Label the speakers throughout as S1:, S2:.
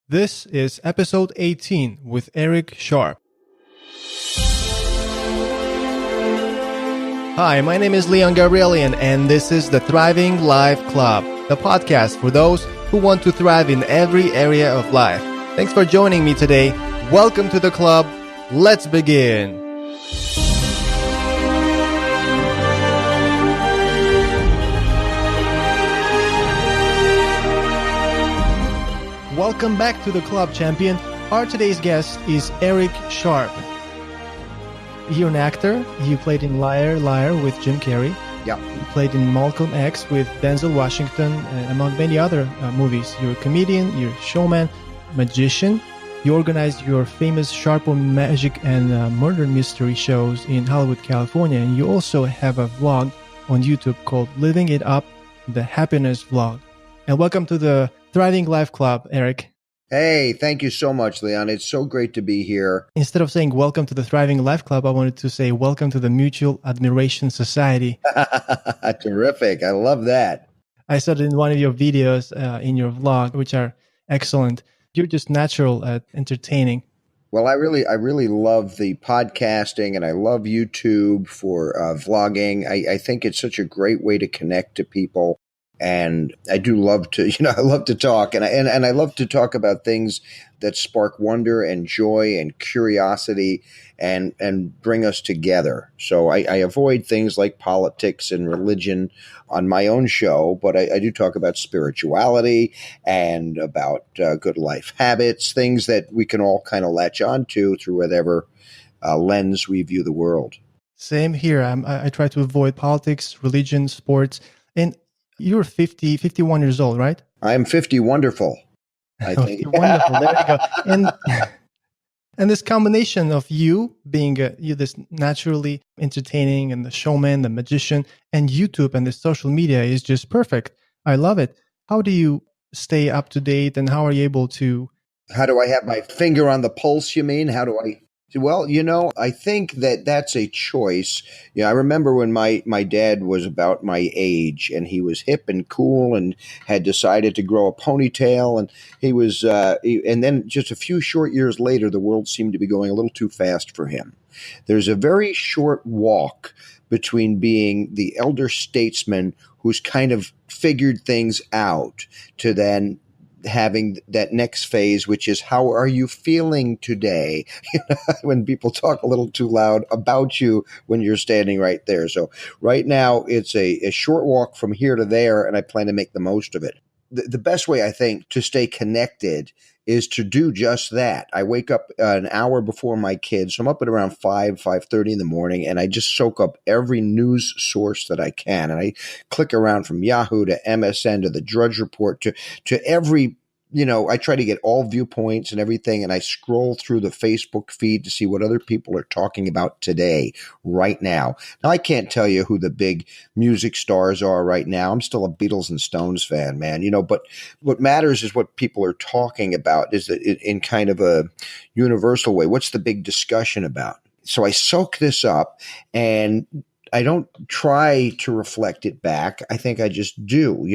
S1: This is episode 18 with Eric Sharp. Hi, my name is Leon Gabrielian, and this is the Thriving Life Club, the podcast for those who want to thrive in every area of life. Thanks for joining me today. Welcome to the club. Let's begin. Welcome back to the club, champion. Our today's guest is Eric Sharp. You're an actor. You played in Liar, Liar with Jim Carrey.
S2: Yeah.
S1: You played in Malcolm X with Denzel Washington, among many other movies. You're a comedian, you're a showman, magician. You organize your famous Sharp on Magic and murder mystery shows in Hollywood, California. And you also have a vlog on YouTube called Living It Up, the Happiness Vlog. And welcome to the Thriving Life Club, Eric.
S2: Hey, thank you so much, Leon. It's so great to be here.
S1: Instead of saying welcome to the Thriving Life Club, I wanted to say welcome to the Mutual Admiration Society.
S2: Terrific. I love that.
S1: I saw it in one of your videos in your vlog, which are excellent. You're just natural at entertaining.
S2: Well, I really love the podcasting, and I love YouTube for vlogging. I think it's such a great way to connect to people. And I do love to, I love to talk, and I love to talk about things that spark wonder and joy and curiosity and bring us together. So I avoid things like politics and religion on my own show, but I do talk about spirituality and about good life habits, things that we can all kind of latch onto through whatever lens we view the world.
S1: Same here. I try to avoid politics, religion, sports, and you're 51 years old, right?
S2: I'm 50 wonderful, I think.
S1: 50 wonderful. There you go. And this combination of you being you this naturally entertaining and the showman, the magician, and YouTube and the social media is just perfect. I love it. How do you stay up to date, and how are you able to?
S2: How do I have my finger on the pulse, you mean? How do I? Well, I think that's a choice. I remember when my dad was about my age, and he was hip and cool and had decided to grow a ponytail, and he was and then just a few short years later, the world seemed to be going a little too fast for him. There's a very short walk between being the elder statesman who's kind of figured things out to then having that next phase, which is, how are you feeling today? When people talk a little too loud about you when you're standing right there. So right now it's a short walk from here to there, and I plan to make the most of it. The best way, I think, to stay connected is to do just that. I wake up an hour before my kids. So I'm up at around 5:30 in the morning, and I just soak up every news source that I can. And I click around from Yahoo to MSN to the Drudge Report to every, I try to get all viewpoints and everything, and I scroll through the Facebook feed to see what other people are talking about today, right now. Now, I can't tell you who the big music stars are right now. I'm still a Beatles and Stones fan, man, but what matters is what people are talking about, is that in kind of a universal way. What's the big discussion about? So I soak this up, and I don't try to reflect it back. I think I just do.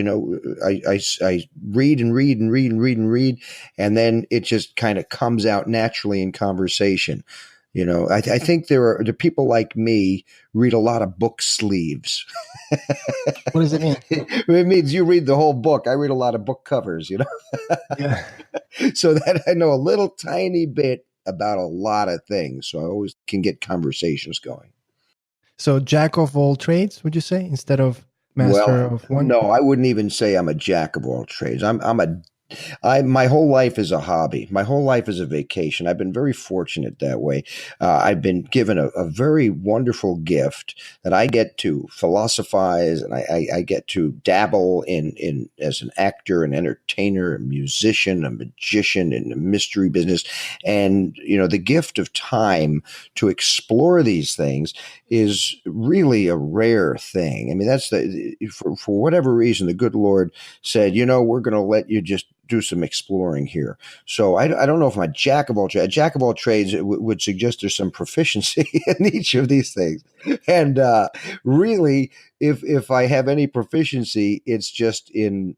S2: I read and read and read and read and read, and then it just kind of comes out naturally in conversation. I think there are people like me read a lot of book sleeves.
S1: What does it mean?
S2: It means you read the whole book. I read a lot of book covers,
S1: Yeah.
S2: So that I know a little tiny bit about a lot of things. So I always can get conversations going.
S1: So jack of all trades, would you say, instead of master of one?
S2: No, I wouldn't even say I'm a jack of all trades. My whole life is a hobby. My whole life is a vacation. I've been very fortunate that way. I've been given a very wonderful gift that I get to philosophize, and I get to dabble in as an actor, an entertainer, a musician, a magician in the mystery business. And, the gift of time to explore these things is really a rare thing. I mean, that's for whatever reason, the good Lord said, we're going to let you just do some exploring here. So I don't know if I'm a jack of all trades. A jack of all trades would suggest there's some proficiency in each of these things. And really, if I have any proficiency, it's just in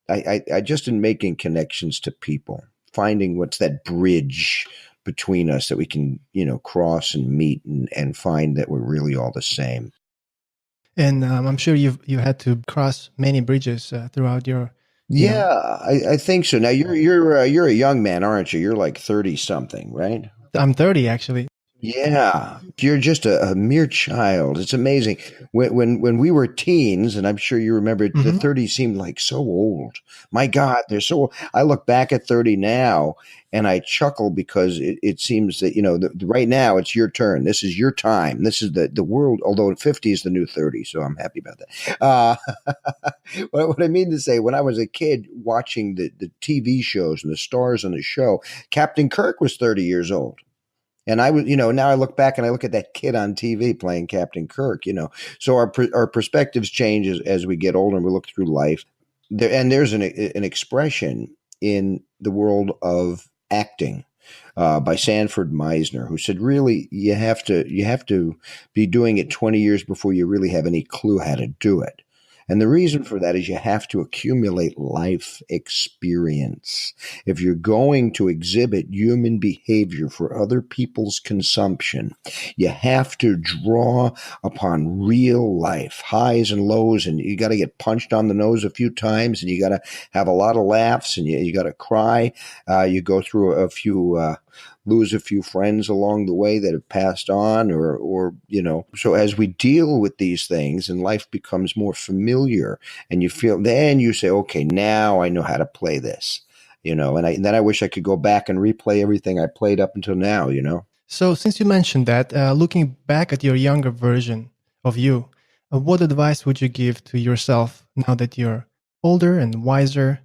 S2: I just in making connections to people. finding what's that bridge between us that we can, cross and meet and find that we're really all the same.
S1: And I'm sure you had to cross many bridges throughout your,
S2: Yeah, I think so. Now you're a young man, aren't you? You're like 30 something, right?
S1: I'm 30 actually.
S2: Yeah, you're just a mere child. It's amazing. When we were teens, and I'm sure you remember, the
S1: Hmm.
S2: 30s seemed like so old. My God, they're so old. I look back at 30 now and I chuckle because it seems that, right now it's your turn. This is your time. This is the world, although 50 is the new 30, so I'm happy about that. What I mean to say, when I was a kid watching the TV shows and the stars on the show, Captain Kirk was 30 years old. And I was, now I look back and I look at that kid on TV playing Captain Kirk, So our perspectives change as we get older and we look through life. There's an expression in the world of acting by Sanford Meisner, who said, really, you have to be doing it 20 years before you really have any clue how to do it. And the reason for that is you have to accumulate life experience. If you're going to exhibit human behavior for other people's consumption, you have to draw upon real life, highs and lows, and you got to get punched on the nose a few times, and you got to have a lot of laughs, and you got to cry. You go through a few lose a few friends along the way that have passed on or so as we deal with these things and life becomes more familiar and then you say, okay, now I know how to play this, and then I wish I could go back and replay everything I played up until now.
S1: So since you mentioned that, looking back at your younger version of you, what advice would you give to yourself now that you're older and wiser?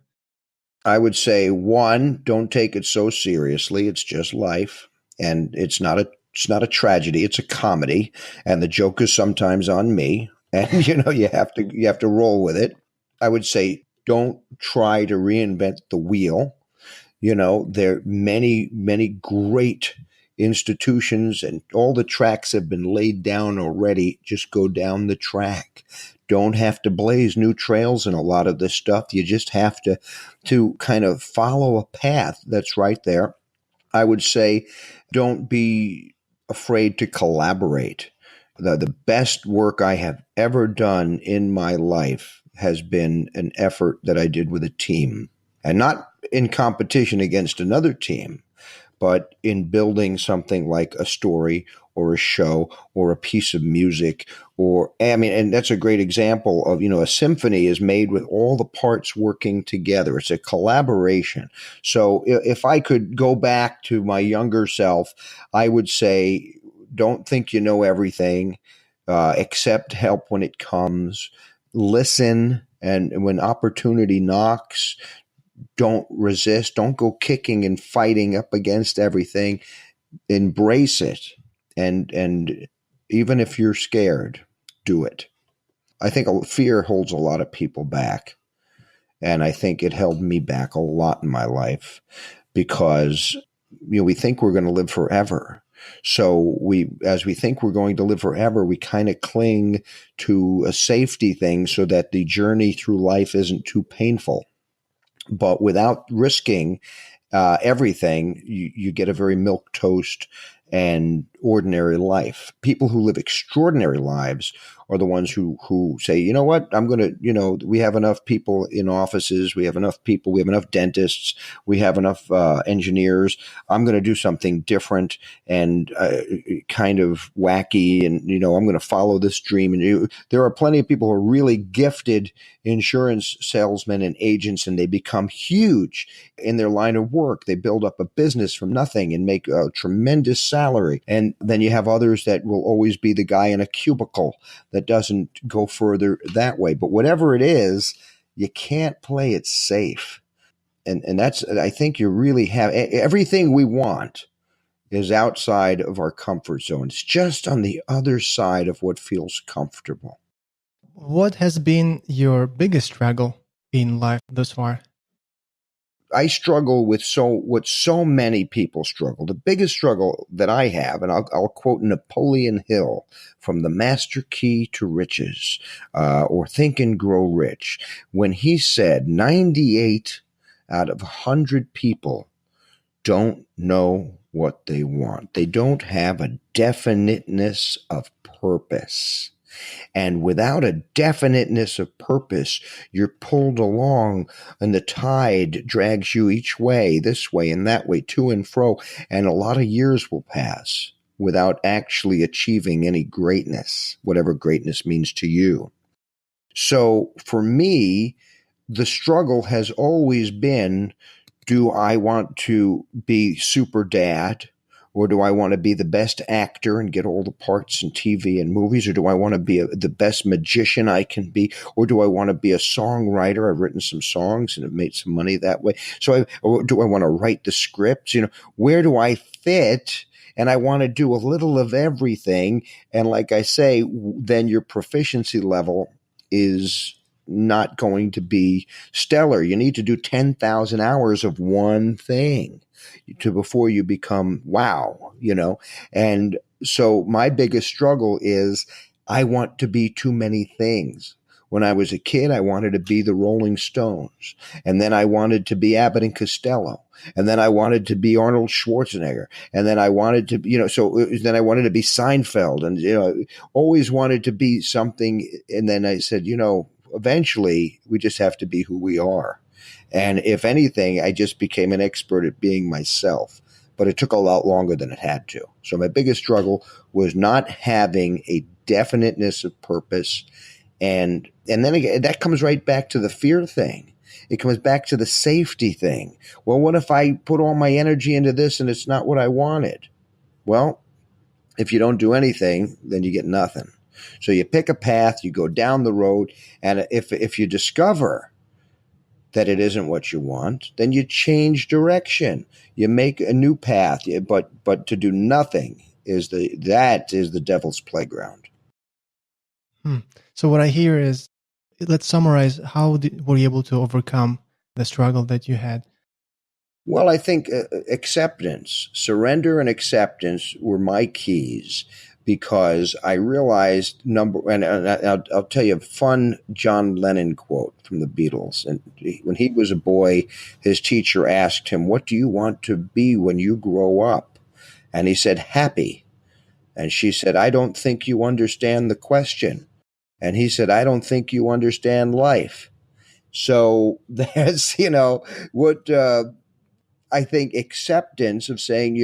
S2: I would say, one, don't take it so seriously. It's just life, and it's not a tragedy. It's a comedy, and the joke is sometimes on me. And you have to roll with it. I would say, don't try to reinvent the wheel. There are many, many great institutions, and all the tracks have been laid down already. Just go down the track. Don't have to blaze new trails in a lot of this stuff. You just have to kind of follow a path that's right there. I would say, don't be afraid to collaborate. The best work I have ever done in my life has been an effort that I did with a team, and not in competition against another team, but in building something like a story or a show or a piece of music. And that's a great example of, a symphony is made with all the parts working together. It's a collaboration. So if I could go back to my younger self, I would say, don't think you know everything, accept help when it comes, listen, and when opportunity knocks, don't resist. Don't go kicking and fighting up against everything. Embrace it. And even if you're scared, do it. I think fear holds a lot of people back. And I think it held me back a lot in my life because we think we're going to live forever. So as we think we're going to live forever, we kind of cling to a safety thing so that the journey through life isn't too painful. But without risking everything, you get a very milquetoast and ordinary life. People who live extraordinary lives are the ones who say, you know what, I'm going to, we have enough people in offices, we have enough people, we have enough dentists, we have enough engineers. I'm going to do something different and kind of wacky, and I'm going to follow this dream. And there are plenty of people who are really gifted insurance salesmen and agents, and they become huge in their line of work. They build up a business from nothing and make a tremendous salary. And then you have others that will always be the guy in a cubicle that doesn't go further that way. But whatever it is, you can't play it safe. And that's, I think you really have everything we want is outside of our comfort zone. It's just on the other side of what feels comfortable.
S1: What has been your biggest struggle in life thus far?
S2: I struggle with what so many people struggle. The biggest struggle that I have, and I'll quote Napoleon Hill from The Master Key to Riches, or Think and Grow Rich, when he said 98 out of 100 people don't know what they want. They don't have a definiteness of purpose. And without a definiteness of purpose, you're pulled along and the tide drags you each way, this way and that way, to and fro. And a lot of years will pass without actually achieving any greatness, whatever greatness means to you. So for me, the struggle has always been, do I want to be super dad? Or do I want to be the best actor and get all the parts in TV and movies? Or do I want to be the best magician I can be? Or do I want to be a songwriter? I've written some songs and have made some money that way. Or do I want to write the scripts? Where do I fit? And I want to do a little of everything. And like I say, then your proficiency level is not going to be stellar. You need to do 10,000 hours of one thing before you become wow, And so my biggest struggle is I want to be too many things. When I was a kid, I wanted to be the Rolling Stones. And then I wanted to be Abbott and Costello. And then I wanted to be Arnold Schwarzenegger. And then I wanted to, then I wanted to be Seinfeld and, always wanted to be something. And then I said, eventually we just have to be who we are. And if anything, I just became an expert at being myself. But it took a lot longer than it had to. So my biggest struggle was not having a definiteness of purpose. And then again, that comes right back to the fear thing. It comes back to the safety thing. Well, what if I put all my energy into this and it's not what I wanted? Well, if you don't do anything, then you get nothing. So you pick a path, you go down the road, and if you discover that it isn't what you want, then you change direction. You make a new path, but to do nothing is the devil's playground.
S1: So what I hear is, let's summarize, how were you able to overcome the struggle that you had?
S2: Well, I think acceptance, surrender and acceptance were my keys, because I realized and I'll tell you a fun John Lennon quote from the Beatles. And when he was a boy, his teacher asked him, "What do you want to be when you grow up?" And he said, "Happy." And she said, "I don't think you understand the question." And he said, "I don't think you understand life." So that's, what I think acceptance of saying,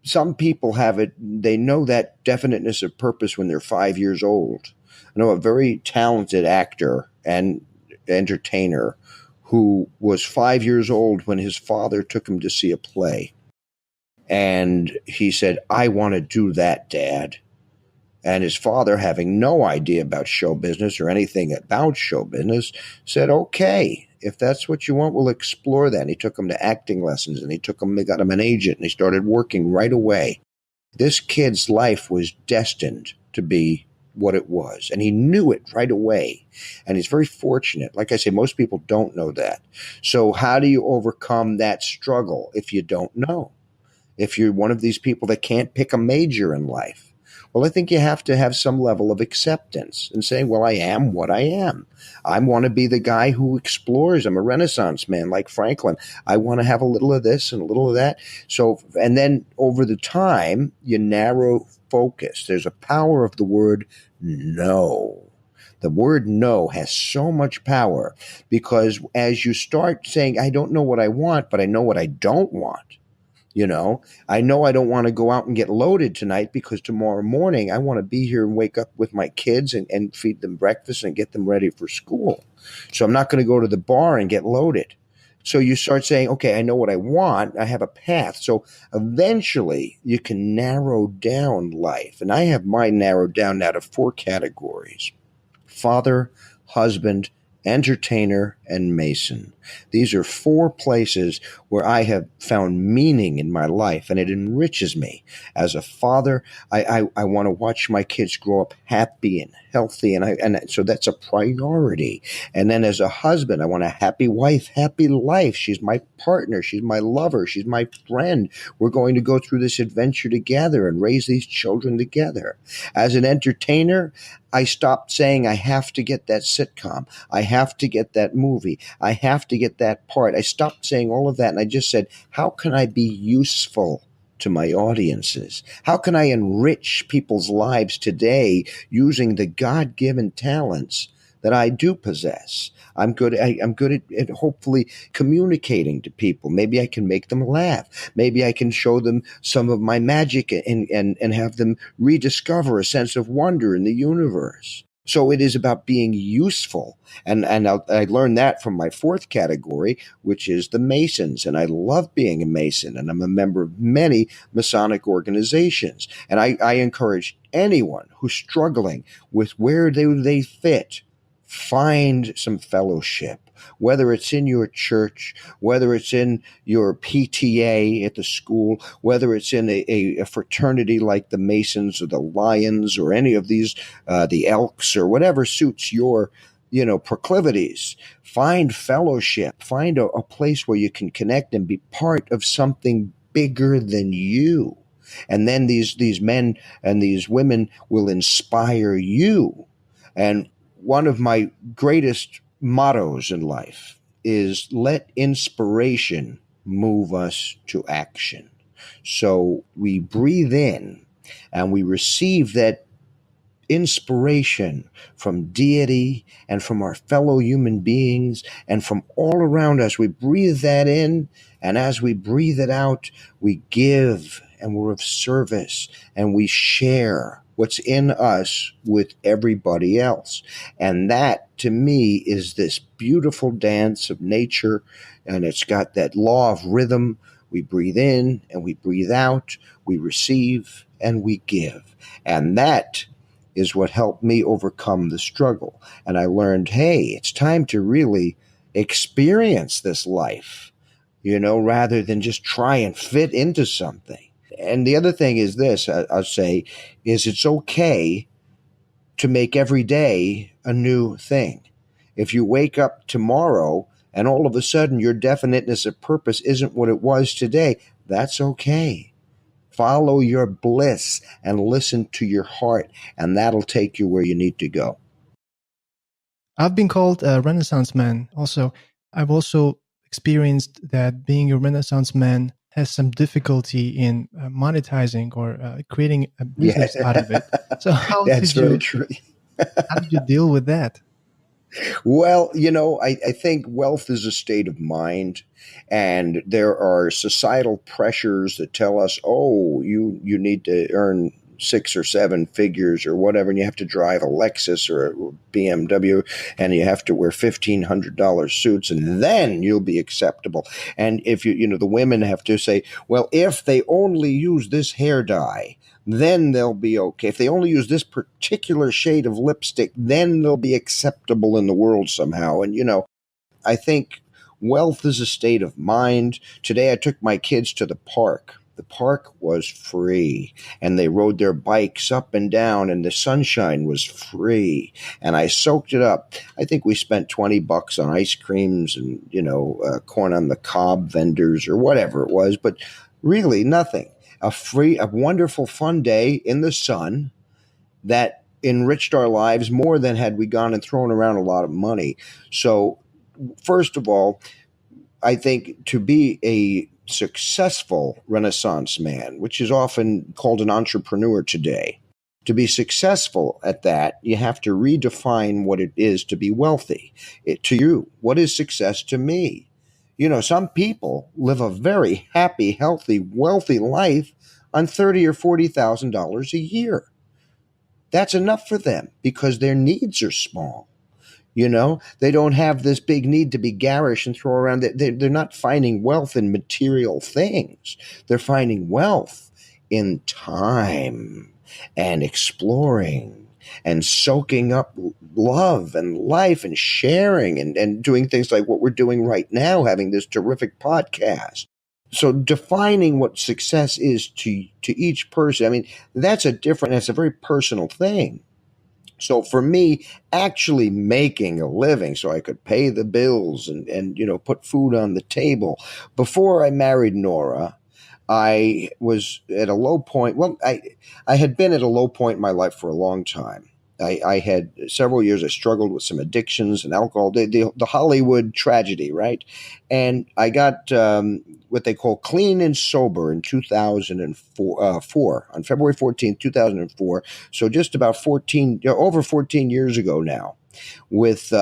S2: some people have it, they know that definiteness of purpose when they're 5 years old. I know a very talented actor and entertainer who was 5 years old when his father took him to see a play. And he said, "I want to do that, Dad." And his father, having no idea about show business or anything about show business, said, "Okay, if that's what you want, we'll explore that." And he took him to acting lessons, and they got him an agent, and he started working right away. This kid's life was destined to be what it was, and he knew it right away. And he's very fortunate. Like I say, most people don't know that. So how do you overcome that struggle if you don't know? If you're one of these people that can't pick a major in life? Well, I think you have to have some level of acceptance and say, well, I am what I am. I want to be the guy who explores. I'm a Renaissance man like Franklin. I want to have a little of this and a little of that. So, and then over the time, you narrow focus. There's a power of the word no. The word no has so much power, because as you start saying, I don't know what I want, but I know what I don't want. I know I don't want to go out and get loaded tonight, because tomorrow morning I want to be here and wake up with my kids and feed them breakfast and get them ready for school. So I'm not going to go to the bar and get loaded. So you start saying, okay, I know what I want. I have a path. So eventually you can narrow down life. And I have mine narrowed down now to 4 categories: father, husband, entertainer, and mason. These are 4 places where I have found meaning in my life, and it enriches me. As a father, I want to watch my kids grow up happy and healthy, and so that's a priority. And then as a husband, I want a happy wife, happy life. She's my partner. She's my lover. She's my friend. We're going to go through this adventure together and raise these children together. As an entertainer, I stopped saying I have to get that sitcom. I have to get that movie. I have to get that part. I stopped saying all of that, and I just said, how can I be useful to my audiences? How can I enrich people's lives today using the God-given talents that I do possess? I'm good at hopefully communicating to people. Maybe I can make them laugh. Maybe I can show them some of my magic and have them rediscover a sense of wonder in the universe. So it is about being useful. And I learned that from my fourth category, which is the Masons. And I love being a Mason, and I'm a member of many Masonic organizations. And I encourage anyone who's struggling with where they fit, find some fellowship, whether it's in your church, whether it's in your PTA at the school, whether it's in a fraternity like the Masons or the Lions or any of these, the Elks, or whatever suits your proclivities. Find fellowship, find a place where you can connect and be part of something bigger than you. And then these men and these women will inspire you. And one of my greatest mottos in life is let inspiration move us to action. So we breathe in and we receive that inspiration from deity and from our fellow human beings and from all around us. We breathe that in, and as we breathe it out, we give, and we're of service, and we share what's in us with everybody else. And that, to me, is this beautiful dance of nature, and it's got that law of rhythm. We breathe in and we breathe out, we receive and we give. And that is what helped me overcome the struggle. And I learned, hey, it's time to really experience this life, rather than just try and fit into something. And the other thing is this, I'll say, is it's okay to make every day a new thing. If you wake up tomorrow and all of a sudden your definiteness of purpose isn't what it was today, that's okay. Follow your bliss and listen to your heart, and that'll take you where you need to go.
S1: I've been called a Renaissance man. Also, I've also experienced that being a Renaissance man has some difficulty in monetizing or creating a business out of it. So
S2: that's very true.
S1: How did you deal with that?
S2: Well, I think wealth is a state of mind, and there are societal pressures that tell us, oh, you need to earn 6 or 7 figures or whatever, and you have to drive a Lexus or a BMW, and you have to wear $1,500 suits, and then you'll be acceptable. And if the women have to say, well, if they only use this hair dye, then they'll be okay. If they only use this particular shade of lipstick, then they'll be acceptable in the world somehow. And, I think wealth is a state of mind. Today I took my kids to the park. The park was free, and they rode their bikes up and down, and the sunshine was free, and I soaked it up. I think we spent $20 on ice creams and, corn on the cob vendors or whatever it was, but really nothing. A wonderful, fun day in the sun that enriched our lives more than had we gone and thrown around a lot of money. So, first of all, I think to be a successful Renaissance man, which is often called an entrepreneur today, to be successful at that, you have to redefine what it is to be wealthy. To you, what is success to me? Some people live a very happy, healthy, wealthy life on $30,000 or $40,000 a year. That's enough for them because their needs are small. They don't have this big need to be garish and throw around. They're not finding wealth in material things. They're finding wealth in time and exploring and soaking up love and life and sharing and doing things like what we're doing right now, having this terrific podcast. So defining what success is to each person, that's a very personal thing. So for me, actually making a living so I could pay the bills and put food on the table. Before I married Nora, I was at a low point. Well, I had been at a low point in my life for a long time. I had several years, I struggled with some addictions and alcohol, the Hollywood tragedy, right? And I got what they call clean and sober in 2004, on February 14th, 2004. So just about 14, over 14 years ago now, with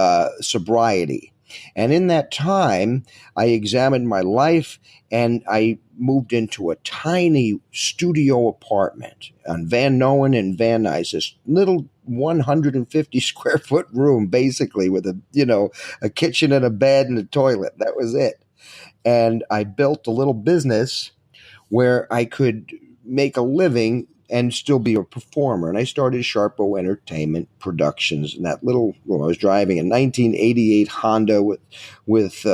S2: sobriety. And in that time, I examined my life, and I moved into a tiny studio apartment on Van Noen and Van Nuys, this little 150 square foot room, basically, with a kitchen and a bed and a toilet. That was it. And I built a little business where I could make a living and still be a performer. And I started Sharpo Entertainment Productions. And that little, I was driving a 1988 Honda with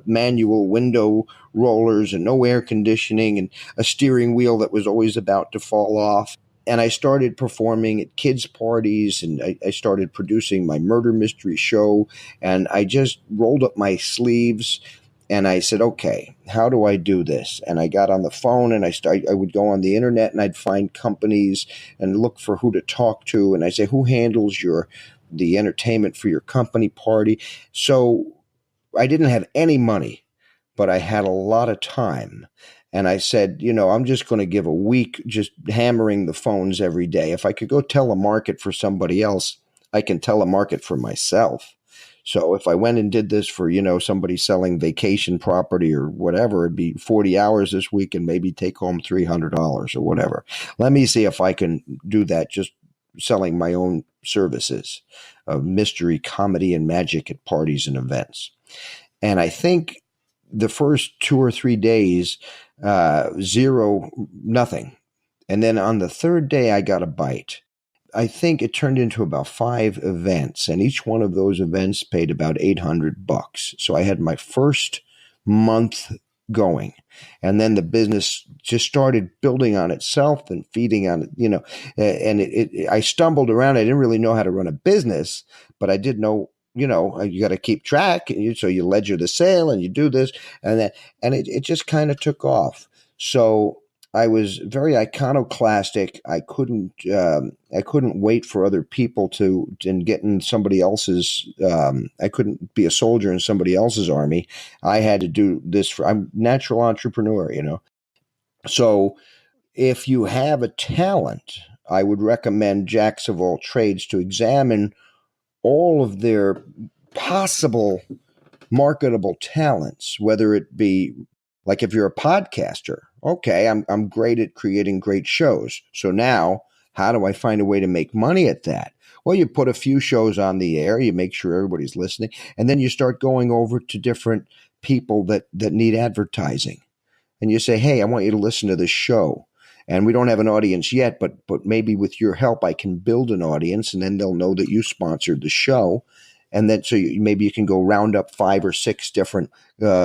S2: manual window rollers and no air conditioning and a steering wheel that was always about to fall off. And I started performing at kids' parties, and I started producing my murder mystery show. And I just rolled up my sleeves, and I said, okay, how do I do this? And I got on the phone, and I would go on the internet, and I'd find companies and look for who to talk to. And I say, who handles the entertainment for your company party? So I didn't have any money, but I had a lot of time. And I said, I'm just going to give a week just hammering the phones every day. If I could go telemarket for somebody else, I can telemarket for myself. So if I went and did this for, somebody selling vacation property or whatever, it'd be 40 hours this week and maybe take home $300 or whatever. Let me see if I can do that just selling my own services of mystery, comedy, and magic at parties and events. And I think the first 2 or 3 days, zero, nothing. And then on the third day, I got a bite. I think it turned into about 5 events, and each one of those events paid about $800. So I had my first month going, and then the business just started building on itself and feeding on it, and I stumbled around. I didn't really know how to run a business, but I did know, you got to keep track. So you ledger the sale and you do this and that, and it just kind of took off. So I was very iconoclastic. I couldn't wait for other people and get in somebody else's. I couldn't be a soldier in somebody else's army. I had to do this. I'm a natural entrepreneur, So if you have a talent, I would recommend jacks of all trades to examine all of their possible marketable talents, whether it be like if you're a podcaster, okay, I'm great at creating great shows. So now how do I find a way to make money at that? Well, you put a few shows on the air, you make sure everybody's listening, and then you start going over to different people that need advertising. And you say, hey, I want you to listen to this show. And we don't have an audience yet, but maybe with your help, I can build an audience, and then they'll know that you sponsored the show. And then maybe you can go round up 5 or 6 different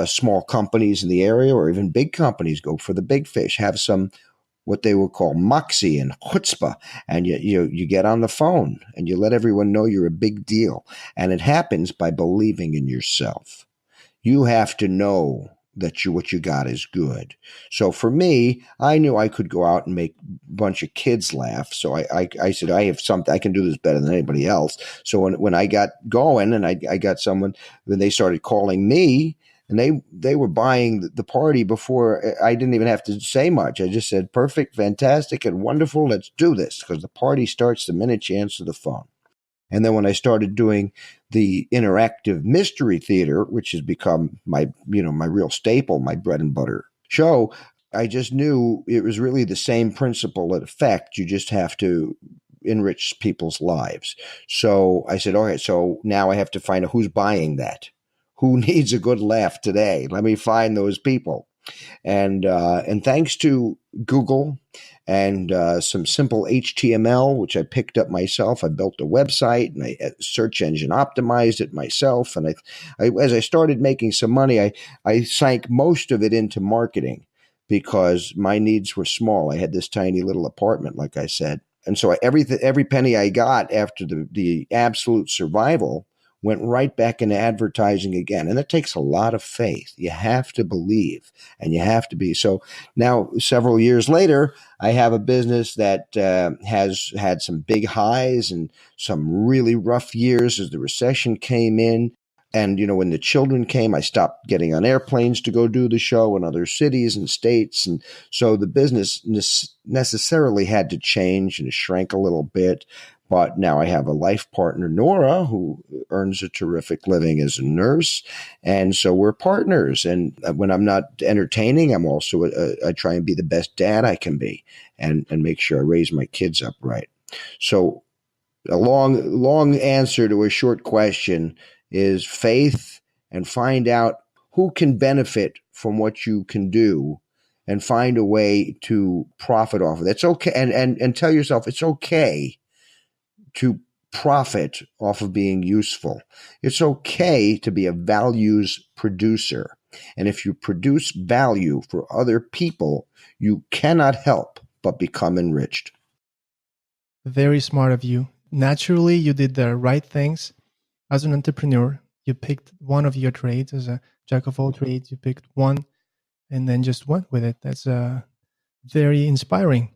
S2: small companies in the area, or even big companies. Go for the big fish. Have some what they would call moxie and chutzpah, and you get on the phone and you let everyone know you're a big deal. And it happens by believing in yourself. You have to know that what you got is good. So for me, I knew I could go out and make a bunch of kids laugh. So I said, I have something, I can do this better than anybody else. So when I got going, and I got someone, when they started calling me, and they were buying the party before I didn't even have to say much. I just said, perfect, fantastic, and wonderful. Let's do this, because the party starts the minute you answer the phone. And then when I started doing the interactive mystery theater, which has become my real staple, my bread and butter show, I just knew it was really the same principle at effect. You just have to enrich people's lives. So I said, all right, so now I have to find out who's buying that. Who needs a good laugh today? Let me find those people. And thanks to Google and some simple HTML, which I picked up myself, I built a website and I search engine optimized it myself. And as I started making some money, I sank most of it into marketing because my needs were small. I had this tiny little apartment, like I said. And so every penny I got after the absolute survival went right back into advertising again. And that takes a lot of faith. You have to believe, and you have to be. So now, several years later, I have a business that has had some big highs and some really rough years as the recession came in. And, when the children came, I stopped getting on airplanes to go do the show in other cities and states. And so the business necessarily had to change and shrank a little bit. But now I have a life partner, Nora, who earns a terrific living as a nurse. And so we're partners. And when I'm not entertaining, I'm also, I try and be the best dad I can be and make sure I raise my kids up right. So a long answer to a short question is faith, and find out who can benefit from what you can do and find a way to profit off of it. It's okay. And tell yourself it's okay to profit off of being useful. It's okay to be a values producer. And if you produce value for other people, you cannot help but become enriched.
S1: Very smart of you. Naturally, you did the right things. As an entrepreneur, you picked one of your trades. As a jack of all trades, you picked one and then just went with it. That's very inspiring.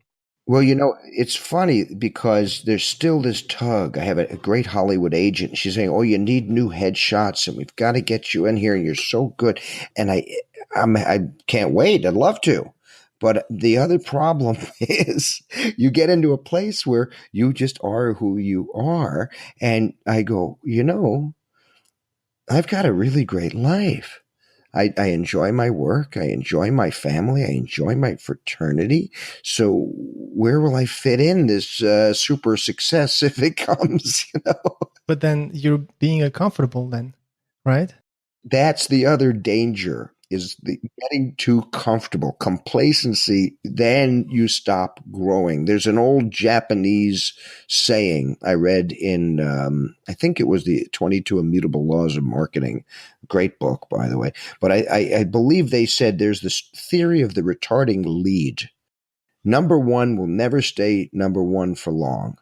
S2: Well, it's funny because there's still this tug. I have a great Hollywood agent. She's saying, "Oh, you need new headshots, and we've got to get you in here, and you're so good." And I can't wait. I'd love to. But the other problem is you get into a place where you just are who you are. And I go, I've got a really great life. I enjoy my work. I enjoy my family. I enjoy my fraternity. So where will I fit in this super success if it comes,
S1: But then you're being comfortable then, right?
S2: That's the other danger, is getting too comfortable. Complacency, then you stop growing. There's an old Japanese saying I read in, I think it was the 22 Immutable Laws of Marketing. Great book, by the way. But I believe they said there's this theory of the retarding lead. Number one will never stay number one for long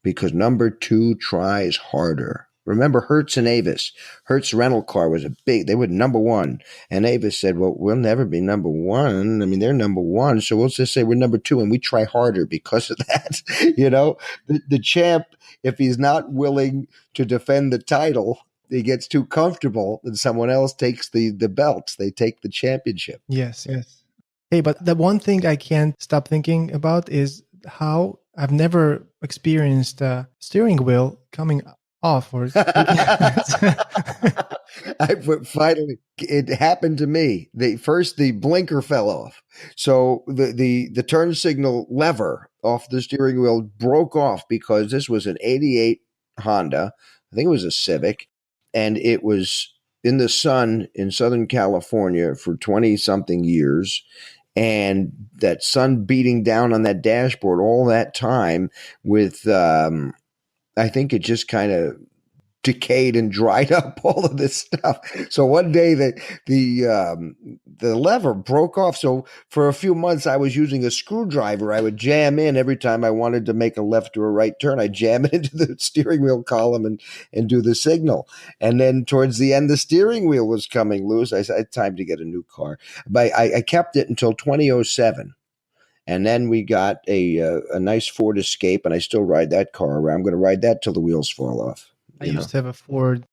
S2: because number two tries harder. Remember Hertz and Avis. Hertz rental car was they were number one. And Avis said, well, we'll never be number one. I mean, they're number one. So we'll just say we're number two and we try harder because of that. The champ, if he's not willing to defend the title, he gets too comfortable and someone else takes the belts. They take the championship.
S1: Yes. Hey, but the one thing I can't stop thinking about is how I've never experienced a steering wheel coming off or
S2: finally it happened to me. The blinker fell off. So the turn signal lever off the steering wheel broke off because this was an 88 Honda. I think it was a Civic, and it was in the sun in Southern California for 20 something years. And that sun beating down on that dashboard all that time with I think it just kind of decayed and dried up all of this stuff. So one day the lever broke off. So for a few months I was using a screwdriver. I would jam in every time I wanted to make a left or a right turn. I'd jam it into the steering wheel column and do the signal. And then towards the end, the steering wheel was coming loose. I said, time to get a new car. But I kept it until 2007. And then we got a nice Ford Escape, and I still ride that car around. I'm going to ride that till the wheels fall off.
S1: I used to have a Ford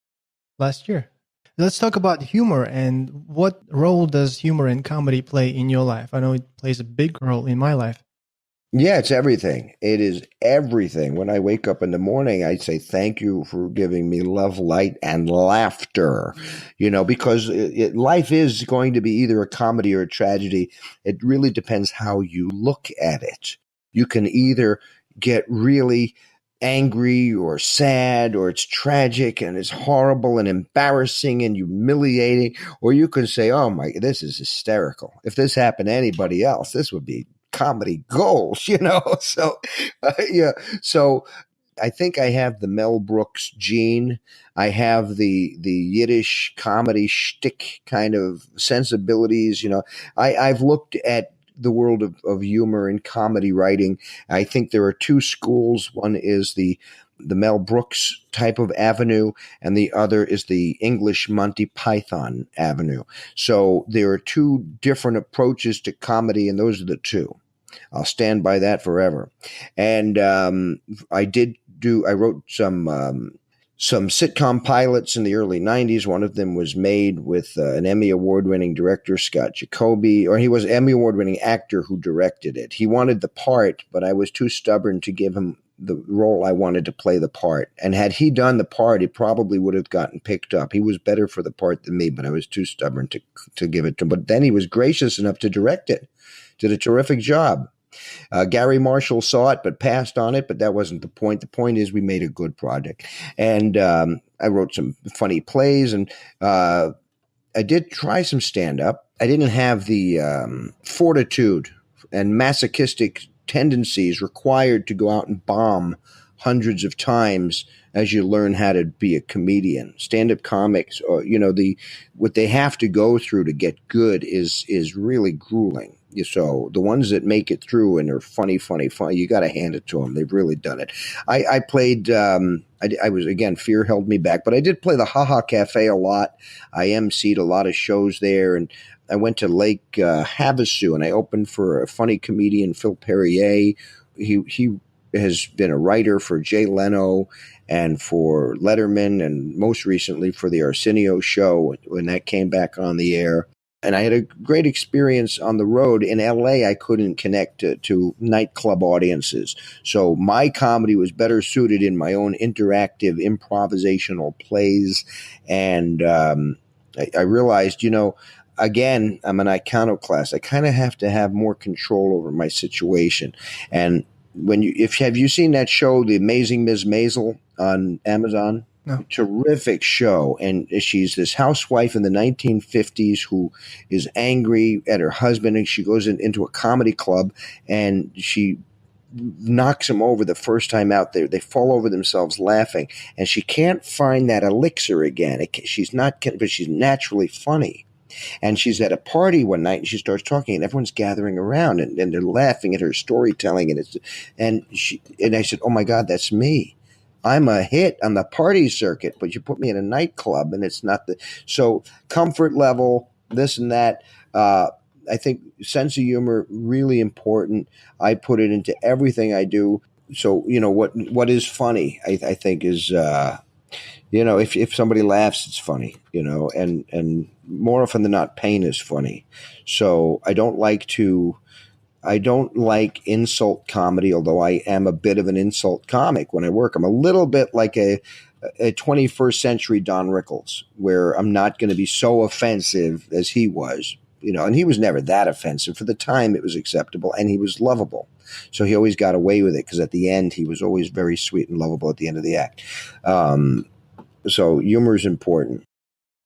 S1: last year. Let's talk about humor and what role does humor and comedy play in your life? I know it plays a big role in my life.
S2: Yeah, it's everything. It is everything. When I wake up in the morning, I say, thank you for giving me love, light, and laughter, because life is going to be either a comedy or a tragedy. It really depends how you look at it. You can either get really angry or sad, or it's tragic and it's horrible and embarrassing and humiliating, or you can say, oh my, this is hysterical. If this happened to anybody else, this would be comedy gold, So, yeah. So I think I have the Mel Brooks gene. I have the Yiddish comedy shtick kind of sensibilities. I've looked at the world of humor and comedy writing. I think there are two schools. One is the the Mel Brooks type of avenue, and the other is the English Monty Python avenue. So there are two different approaches to comedy, and those are the two. I'll stand by that forever. And I wrote some sitcom pilots in the early 90s. One of them was made with an Emmy Award-winning director, Scott Jacoby, or he was an Emmy Award-winning actor who directed it. He wanted the part, but I was too stubborn to give him the role I wanted to play the part. And had he done the part, he probably would have gotten picked up. He was better for the part than me, but I was too stubborn to give it to him. But then he was gracious enough to direct it. Did a terrific job. Gary Marshall saw it but passed on it, but that wasn't the point. The point is we made a good project. And I wrote some funny plays, and I did try some stand-up. I didn't have the fortitude and masochistic tendencies required to go out and bomb hundreds of times as you learn how to be a comedian. Stand-up comics, or what they have to go through to get good is really grueling. So the ones that make it through and are funny, you got to hand it to them. They've really done it. I played. I was, again, fear held me back, but I did play the Ha Ha Cafe a lot. I emceed a lot of shows there, and I went to Lake Havasu, and I opened for a funny comedian, Phil Perrier. He has been a writer for Jay Leno and for Letterman, and most recently for the Arsenio show when that came back on the air. And I had a great experience on the road. In LA, I couldn't connect to nightclub audiences. So my comedy was better suited in my own interactive improvisational plays. And I realized, again, I'm an iconoclast. I kind of have to have more control over my situation. And have you seen that show, The Amazing Ms. Maisel, on Amazon?
S1: No.
S2: Terrific show. And she's this housewife in the 1950s who is angry at her husband, and she goes into a comedy club and she knocks him over the first time out there. They fall over themselves laughing, and she can't find that elixir again. But she's naturally funny. And she's at a party one night, and she starts talking, and everyone's gathering around, and they're laughing at her storytelling. And I said, "Oh my God, that's me. I'm a hit on the party circuit, but you put me in a nightclub and it's not so comfort level, this and that." I think sense of humor, really important. I put it into everything I do. So, what is funny, I think is, if somebody laughs, it's funny, and more often than not, pain is funny. So I don't like insult comedy, although I am a bit of an insult comic when I work. I'm a little bit like a 21st century Don Rickles, where I'm not going to be so offensive as he was, and he was never that offensive. For the time, it was acceptable, and he was lovable. So he always got away with it because at the end, he was always very sweet and lovable at the end of the act. So humor is important.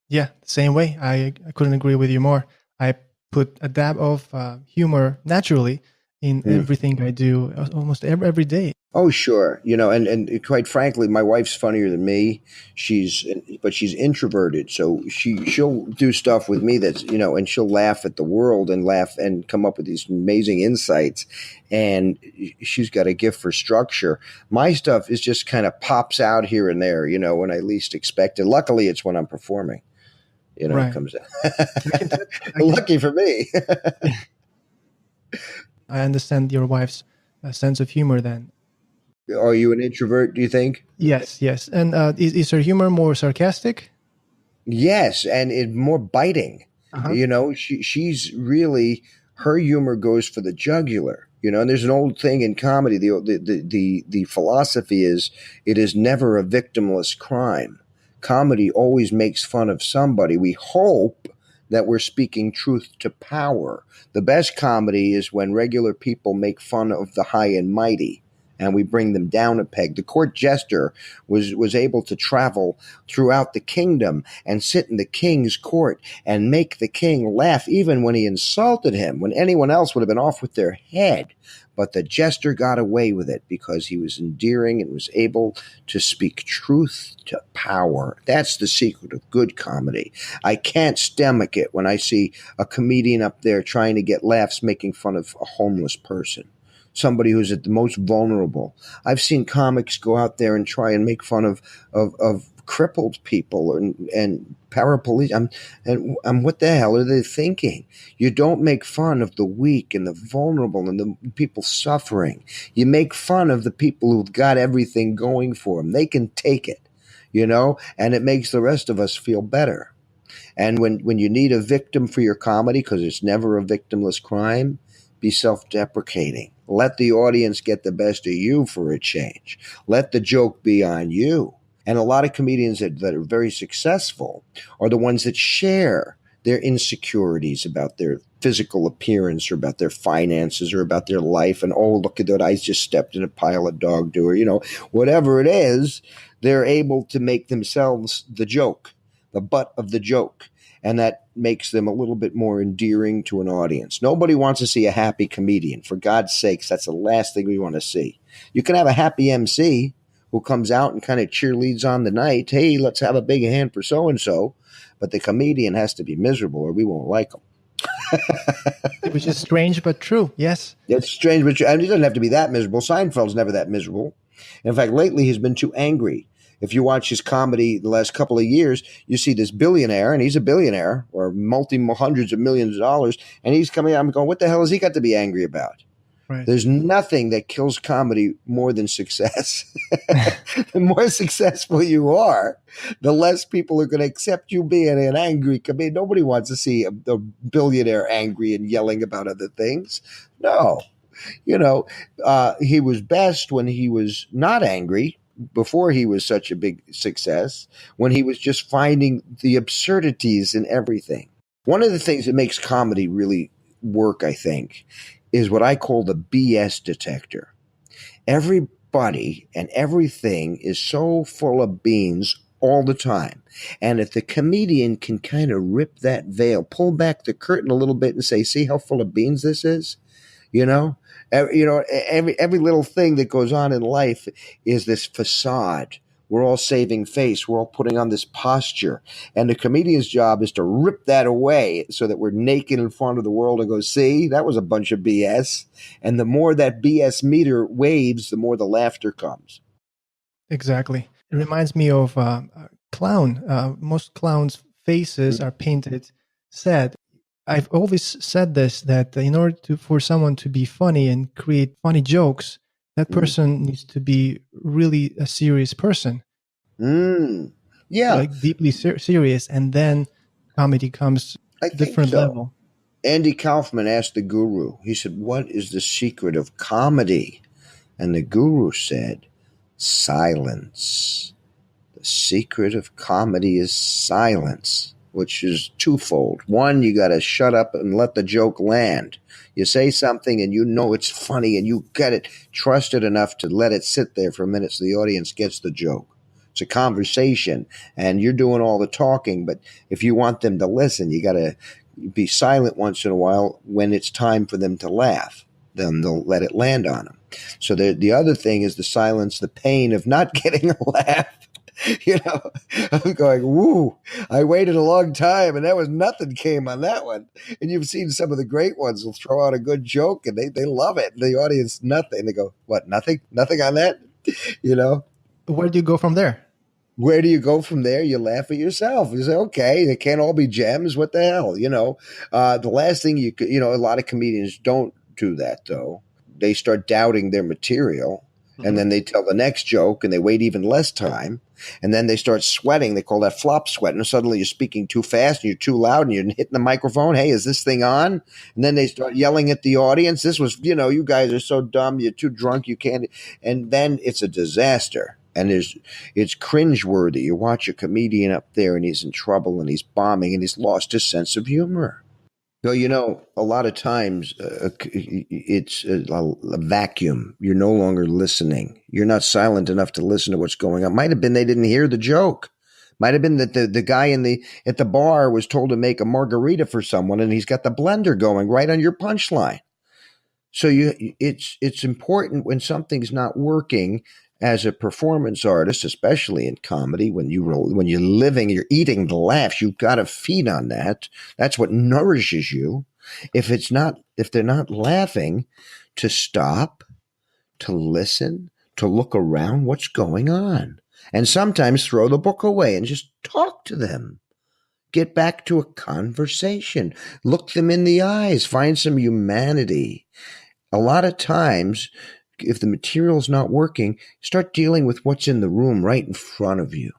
S1: Yeah, same way. I couldn't agree with you more. I put a dab of humor naturally in everything I do, almost every day.
S2: Oh, sure. And quite frankly, my wife's funnier than me. But she's introverted. So she'll do stuff with me that's, and she'll laugh at the world and laugh and come up with these amazing insights. And she's got a gift for structure. My stuff is just kind of pops out here and there, when I least expect it. Luckily, it's when I'm performing.
S1: Right.
S2: It comes out. Lucky for me.
S1: I understand your wife's sense of humor then.
S2: Are you an introvert, do you think?
S1: Yes. And is her humor more sarcastic?
S2: Yes, and more biting.
S1: Uh-huh.
S2: She's really, her humor goes for the jugular. And there's an old thing in comedy. The philosophy is it is never a victimless crime. Comedy always makes fun of somebody. We hope that we're speaking truth to power. The best comedy is when regular people make fun of the high and mighty, and we bring them down a peg. The court jester was able to travel throughout the kingdom and sit in the king's court and make the king laugh, even when he insulted him, when anyone else would have been off with their head. But the jester got away with it because he was endearing and was able to speak truth to power. That's the secret of good comedy. I can't stomach it when I see a comedian up there trying to get laughs making fun of a homeless person. somebody who's at the most vulnerable. I've seen comics go out there and try and make fun of crippled people and paraplegic. And what the hell are they thinking? You don't make fun of the weak and the vulnerable and the people suffering. You make fun of the people who've got everything going for them. They can take it, and it makes the rest of us feel better. And when you need a victim for your comedy, because it's never a victimless crime, be self-deprecating. Let the audience get the best of you for a change. Let the joke be on you. And a lot of comedians that are very successful are the ones that share their insecurities about their physical appearance or about their finances or about their life. And, oh, look at that, I just stepped in a pile of dog do, or, whatever it is, they're able to make themselves the joke, the butt of the joke. And that makes them a little bit more endearing to an audience. Nobody wants to see a happy comedian. For God's sakes, that's the last thing we want to see. You can have a happy MC who comes out and kind of cheerleads on the night. Hey, let's have a big hand for so-and-so. But the comedian has to be miserable or we won't like him.
S1: Which is strange but true, yes.
S2: It's strange, but he doesn't have to be that miserable. Seinfeld's never that miserable. In fact, lately he's been too angry. If you watch his comedy the last couple of years, you see this billionaire, and he's a billionaire, or hundreds of millions of dollars, and he's coming out and going, what the hell has he got to be angry about?
S1: Right.
S2: There's nothing that kills comedy more than success. The more successful you are, the less people are going to accept you being an angry comedian. Nobody wants to see a billionaire angry and yelling about other things. No. He was best when he was not angry, before he was such a big success, when he was just finding the absurdities in everything. One of the things that makes comedy really work, I think, is what I call the BS detector. Everybody and everything is so full of beans all the time. And if the comedian can kind of rip that veil, pull back the curtain a little bit and say, see how full of beans this is? Every little thing that goes on in life is this facade. We're all saving face. We're all putting on this posture. And the comedian's job is to rip that away so that we're naked in front of the world and go, see, that was a bunch of BS. And the more that BS meter waves, the more the laughter comes.
S1: Exactly. It reminds me of a clown. Most clowns' faces are painted sad. I've always said this, that in order for someone to be funny and create funny jokes, that person needs to be really a serious person.
S2: Yeah.
S1: Like deeply serious. And then comedy comes different level.
S2: Andy Kaufman asked the guru, he said, what is the secret of comedy? And the guru said, silence. The secret of comedy is silence, which is twofold. One, you got to shut up and let the joke land. You say something and you know it's funny and you get it, trust it enough to let it sit there for a minute so the audience gets the joke. It's a conversation and you're doing all the talking, but if you want them to listen, you got to be silent once in a while when it's time for them to laugh. Then they'll let it land on them. So the other thing is the silence, the pain of not getting a laugh. I'm going, woo, I waited a long time and nothing came on that one. And you've seen some of the great ones will throw out a good joke and they love it. The audience, nothing. They go, what, nothing? Nothing on that?
S1: Where do you go from there?
S2: Where do you go from there? You laugh at yourself. You say, okay, they can't all be gems. What the hell? The last thing you could, a lot of comedians don't do that though. They start doubting their material. And then they tell the next joke and they wait even less time. And then they start sweating. They call that flop sweat. And suddenly you're speaking too fast and you're too loud and you're hitting the microphone. Hey, is this thing on? And then they start yelling at the audience. This was, you guys are so dumb. You're too drunk. You can't. And then it's a disaster. And it's cringeworthy. You watch a comedian up there and he's in trouble and he's bombing and he's lost his sense of humor. So, a lot of times it's a vacuum. You're no longer listening. You're not silent enough to listen to what's going on. Might have been they didn't hear the joke. Might have been that the guy at the bar was told to make a margarita for someone and he's got the blender going right on your punchline. So it's important when something's not working as a performance artist, especially in comedy, when you're living, you're eating the laughs, you've got to feed on that. That's what nourishes you. If they're not laughing, to stop, to listen, to look around what's going on. And sometimes throw the book away and just talk to them. Get back to a conversation. Look them in the eyes. Find some humanity. A lot of times, if the material's not working, start dealing with what's in the room right in front of you.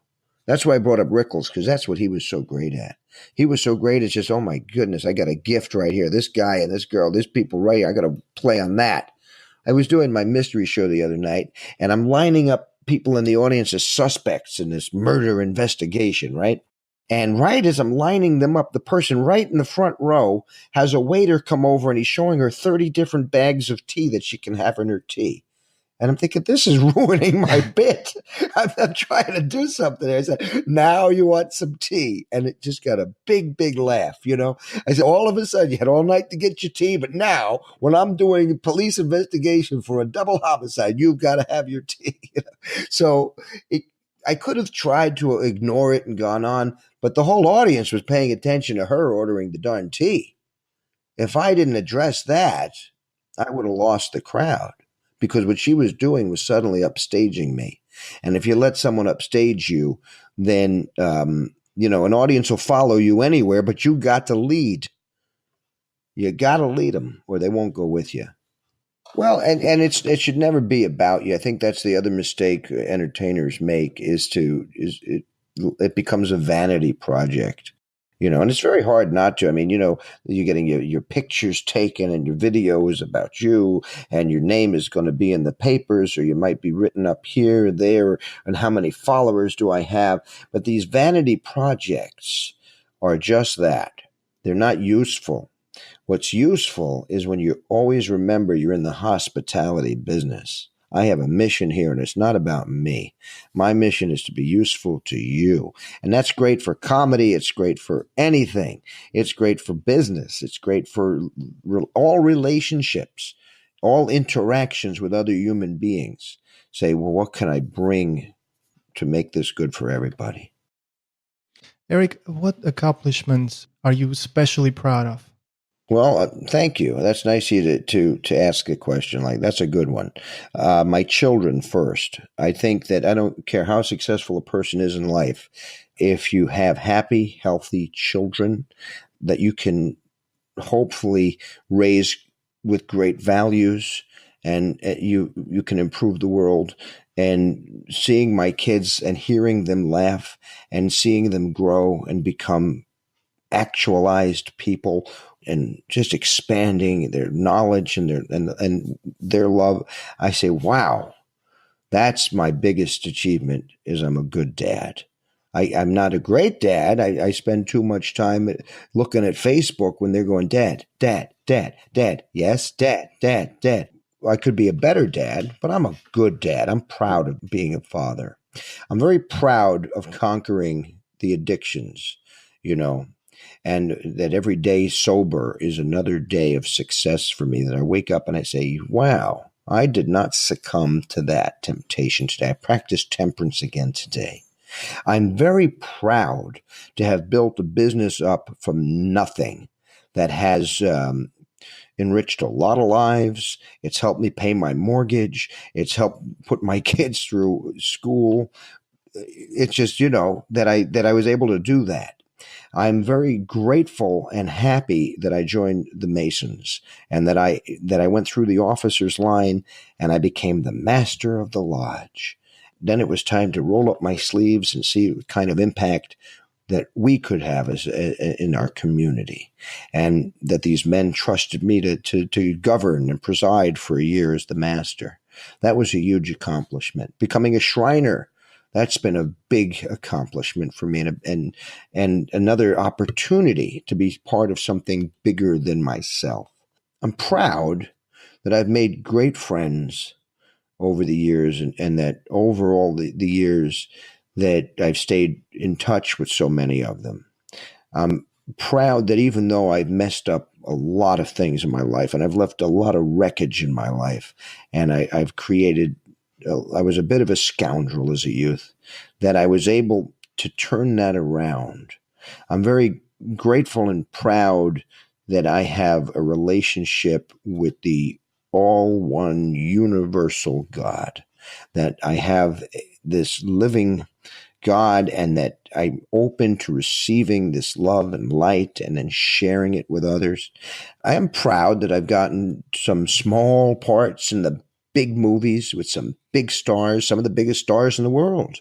S2: That's why I brought up Rickles, because that's what he was so great at. He was so great. It's just, oh my goodness, I got a gift right here. This guy and this girl, this people right here, I got to play on that. I was doing my mystery show the other night, and I'm lining up people in the audience as suspects in this murder investigation, right? And right as I'm lining them up, the person right in the front row has a waiter come over, and he's showing her 30 different bags of tea that she can have in her tea. And I'm thinking, this is ruining my bit. I'm trying to do something. I said, now you want some tea. And it just got a big, big laugh, you know. I said, all of a sudden, you had all night to get your tea. But now, when I'm doing a police investigation for a double homicide, you've got to have your tea. You know? So I could have tried to ignore it and gone on. But the whole audience was paying attention to her ordering the darn tea. If I didn't address that, I would have lost the crowd. Because what she was doing was suddenly upstaging me. And if you let someone upstage you, then, an audience will follow you anywhere, but you got to lead. You got to lead them or they won't go with you. Well, and it should never be about you. I think that's the other mistake entertainers make it becomes a vanity project. And it's very hard not to. I mean, you're getting your pictures taken and your video is about you and your name is going to be in the papers or you might be written up here or there and how many followers do I have? But these vanity projects are just that. They're not useful. What's useful is when you always remember you're in the hospitality business. I have a mission here, and it's not about me. My mission is to be useful to you. And that's great for comedy. It's great for anything. It's great for business. It's great for all relationships, all interactions with other human beings. Say, well, what can I bring to make this good for everybody?
S1: Eric, what accomplishments are you especially proud of?
S2: Well, thank you. That's nice of you to ask a question like that's a good one. My children first. I think that I don't care how successful a person is in life, if you have happy, healthy children that you can hopefully raise with great values, and you can improve the world. And seeing my kids and hearing them laugh and seeing them grow and become actualized people and just expanding their knowledge and their love, I say, wow, that's my biggest achievement is I'm a good dad. I'm not a great dad. I spend too much time looking at Facebook when they're going, dad, dad, dad, dad. Yes, dad, dad, dad. I could be a better dad, but I'm a good dad. I'm proud of being a father. I'm very proud of conquering the addictions, and that every day sober is another day of success for me, that I wake up and I say, wow, I did not succumb to that temptation today. I practiced temperance again today. I'm very proud to have built a business up from nothing that has enriched a lot of lives. It's helped me pay my mortgage. It's helped put my kids through school. It's just, that I was able to do that. I'm very grateful and happy that I joined the Masons and that I went through the officer's line and I became the master of the lodge. Then it was time to roll up my sleeves and see what kind of impact that we could have in our community, and that these men trusted me to govern and preside for a year as the master. That was a huge accomplishment. Becoming a Shriner, that's been a big accomplishment for me and another opportunity to be part of something bigger than myself. I'm proud that I've made great friends over the years and that overall the years that I've stayed in touch with so many of them. I'm proud that even though I've messed up a lot of things in my life and I've left a lot of wreckage in my life and I've created I was a bit of a scoundrel as a youth, that I was able to turn that around. I'm very grateful and proud that I have a relationship with the all one universal God, that I have this living God, and that I'm open to receiving this love and light and then sharing it with others. I am proud that I've gotten some small parts in the big movies with some big stars, some of the biggest stars in the world.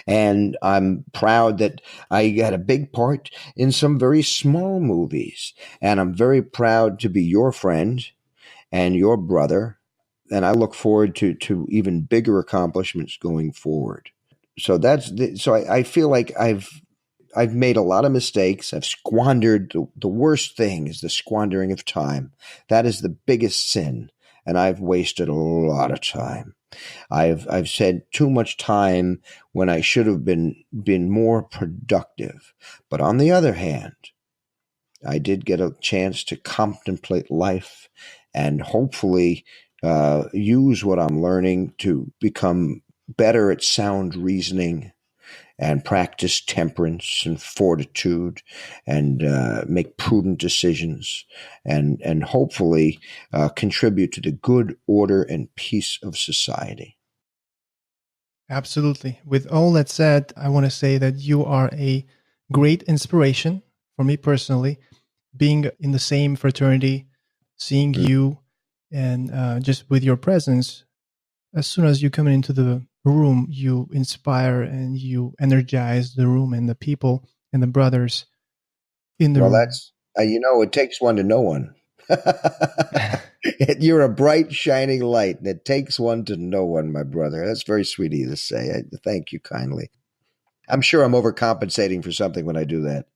S2: And I'm proud that I got a big part in some very small movies. And I'm very proud to be your friend and your brother. And I look forward to even bigger accomplishments going forward. So I feel like I've made a lot of mistakes. I've squandered the worst thing is the squandering of time. That is the biggest sin, and I've wasted a lot of time. I've said too much time when I should have been more productive. But on the other hand, I did get a chance to contemplate life and hopefully use what I'm learning to become better at sound reasoning and practice temperance and fortitude and make prudent decisions and hopefully contribute to the good order and peace of society.
S1: Absolutely. With all that said, I want to say that you are a great inspiration for me personally. Being in the same fraternity, seeing you, and just with your presence, as soon as you come into the room, you inspire and you energize the room and the people and the brothers in the
S2: Well,
S1: room.
S2: that's, it takes one to know one. You're a bright, shining light, and it takes one to know one, my brother. That's very sweet of you to say. Thank you kindly. I'm sure I'm overcompensating for something when I do that.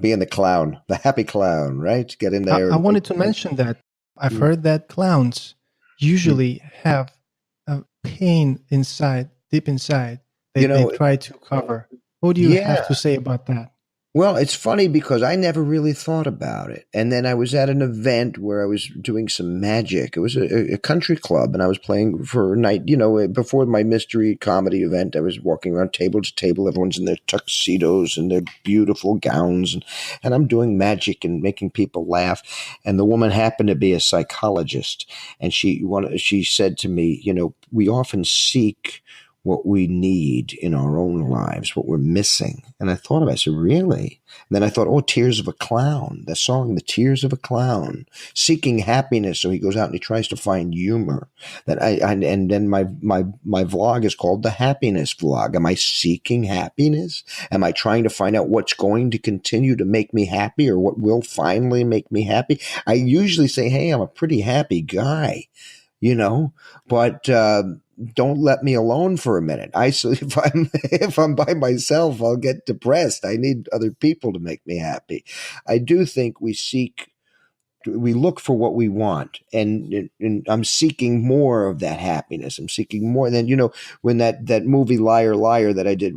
S2: Being the clown, the happy clown, right? Get in
S1: I
S2: there.
S1: wanted to mention that I've
S2: Mm,
S1: heard that clowns
S2: mm.
S1: usually have a pain inside, deep inside,
S2: You
S1: they
S2: know,
S1: try to cover. What do you have
S2: yeah.
S1: to say about that?
S2: Well, it's funny because I never really thought about it. And then I was at an event where I was doing some magic. It was a country club, and I was playing for a night, before my mystery comedy event. I was walking around table to table. Everyone's in their tuxedos and their beautiful gowns. And I'm doing magic and making people laugh. And the woman happened to be a psychologist. And she said to me, we often seek what we need in our own lives, what we're missing. And I thought about it. I said, really? And then I thought, oh, Tears of a Clown, the song, The Tears of a Clown, seeking happiness. So he goes out and he tries to find humor. And then my vlog is called the happiness vlog. Am I seeking happiness? Am I trying to find out what's going to continue to make me happy or what will finally make me happy? I usually say, hey, I'm a pretty happy guy, but don't let me alone for a minute. If I'm by myself, I'll get depressed. I need other people to make me happy. I do think we look for what we want, and I'm seeking more of that happiness. I'm seeking more. Than when that movie Liar Liar that I did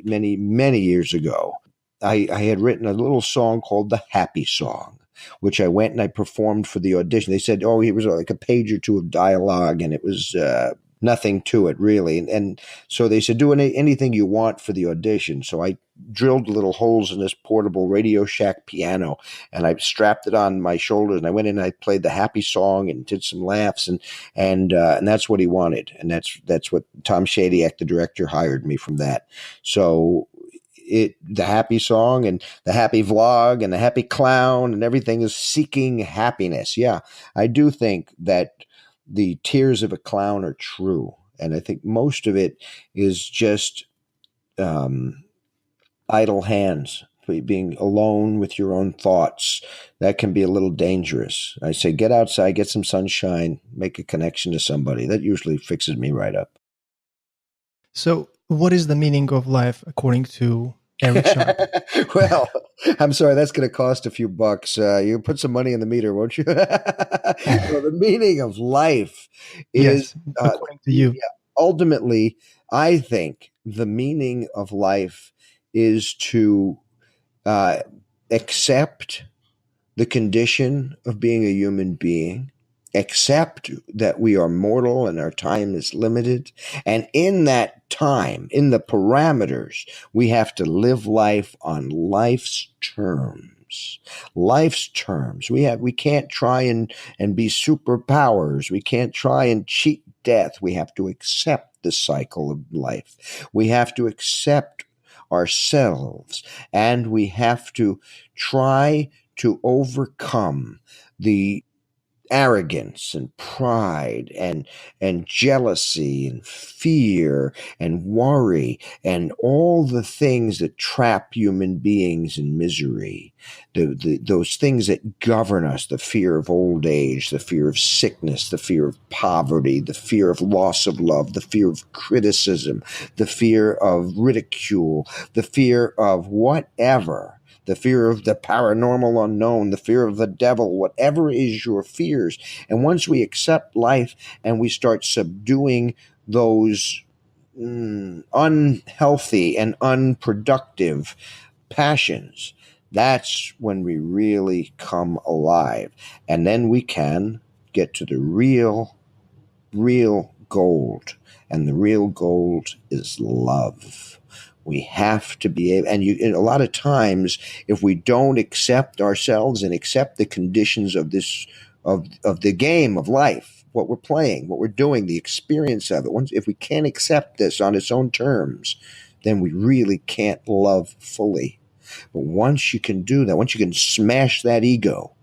S2: many years ago, I had written a little song called The Happy Song, which I went and I performed for the audition. They said, oh, it was like a page or two of dialogue, and it was nothing to it really. And so they said, do anything you want for the audition. So I drilled little holes in this portable Radio Shack piano, and I strapped it on my shoulders, and I went in and I played the happy song and did some laughs, and that's what he wanted. And that's what Tom Shadyac, the director, hired me from that. So the happy song and the happy vlog and the happy clown and everything is seeking happiness. Yeah, I do think that the tears of a clown are true. And I think most of it is just idle hands, being alone with your own thoughts. That can be a little dangerous. I say, get outside, get some sunshine, make a connection to somebody. That usually fixes me right up.
S1: So, what is the meaning of life according to Eric Sharp?
S2: Well, I'm sorry, that's going to cost a few bucks. You put some money in the meter, won't you? Well, the meaning of life is
S1: Yes, according to you.
S2: ultimately, I think the meaning of life is to accept the condition of being a human being, accept that we are mortal and our time is limited. And in that time, in the parameters, we have to live life on life's terms. terms. Life's terms. We can't try and be superpowers. We can't try and cheat death. We have to accept the cycle of life. We have to accept ourselves, and we have to try to overcome the arrogance and pride and jealousy and fear and worry and all the things that trap human beings in misery, those things that govern us, the fear of old age, the fear of sickness, the fear of poverty, the fear of loss of love, the fear of criticism, the fear of ridicule, the fear of whatever, the fear of the paranormal unknown, the fear of the devil, whatever is your fears. And once we accept life and we start subduing those unhealthy and unproductive passions, that's when we really come alive. And then we can get to the real gold. And the real gold is love. We have to be able, and a lot of times, if we don't accept ourselves and accept the conditions of this, of the game of life, what we're playing, what we're doing, the experience of it, if we can't accept this on its own terms, then we really can't love fully. But once you can do that, once you can smash that ego,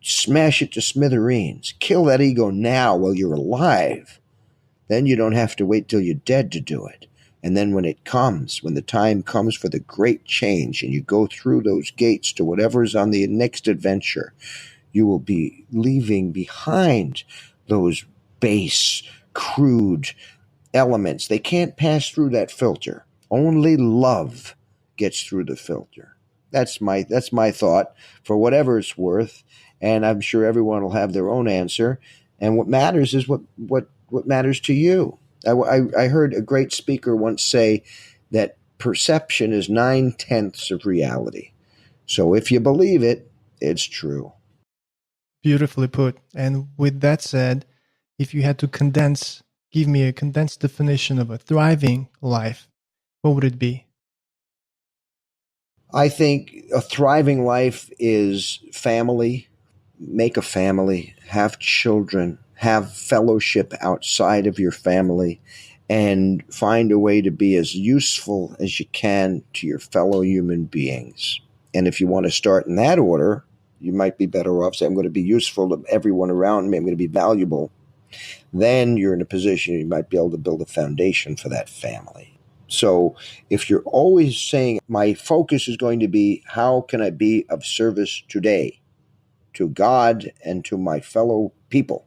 S2: smash it to smithereens, kill that ego now while you're alive, then you don't have to wait till you're dead to do it. And then when the time comes for the great change and you go through those gates to whatever is on the next adventure, you will be leaving behind those base, crude elements. They can't pass through that filter. Only love gets through the filter. That's my thought, for whatever it's worth. And I'm sure everyone will have their own answer. And what matters is what matters to you. I heard a great speaker once say that perception is 9/10 of reality. So if you believe it, it's true.
S1: Beautifully put. And with that said, if you had to give me a condensed definition of a thriving life, what would it be?
S2: I think a thriving life is family. Make a family, have children, have fellowship outside of your family, and find a way to be as useful as you can to your fellow human beings. And if you want to start in that order, you might be better off saying, I'm going to be useful to everyone around me, I'm going to be valuable. Then you're in a position you might be able to build a foundation for that family. So if you're always saying, my focus is going to be, how can I be of service today to God and to my fellow people?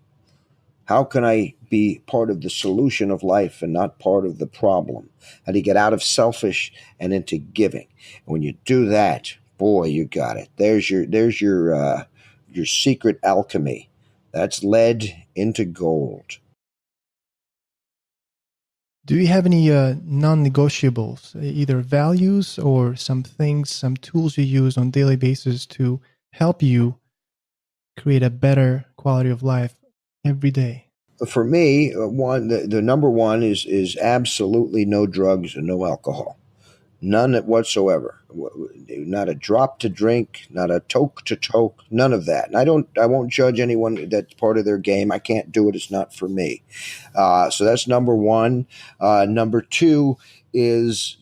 S2: How can I be part of the solution of life and not part of the problem? How do you get out of selfish and into giving? And when you do that, boy, you got it. There's your secret alchemy. That's lead into gold.
S1: Do you have any non-negotiables, either values or some things, some tools you use on a daily basis to help you create a better quality of life every day?
S2: For me, the number one is absolutely no drugs and no alcohol. None whatsoever. Not a drop to drink, not a toke to toke, none of that. And I won't judge anyone that's part of their game. I can't do it. It's not for me. So that's number one. Number two is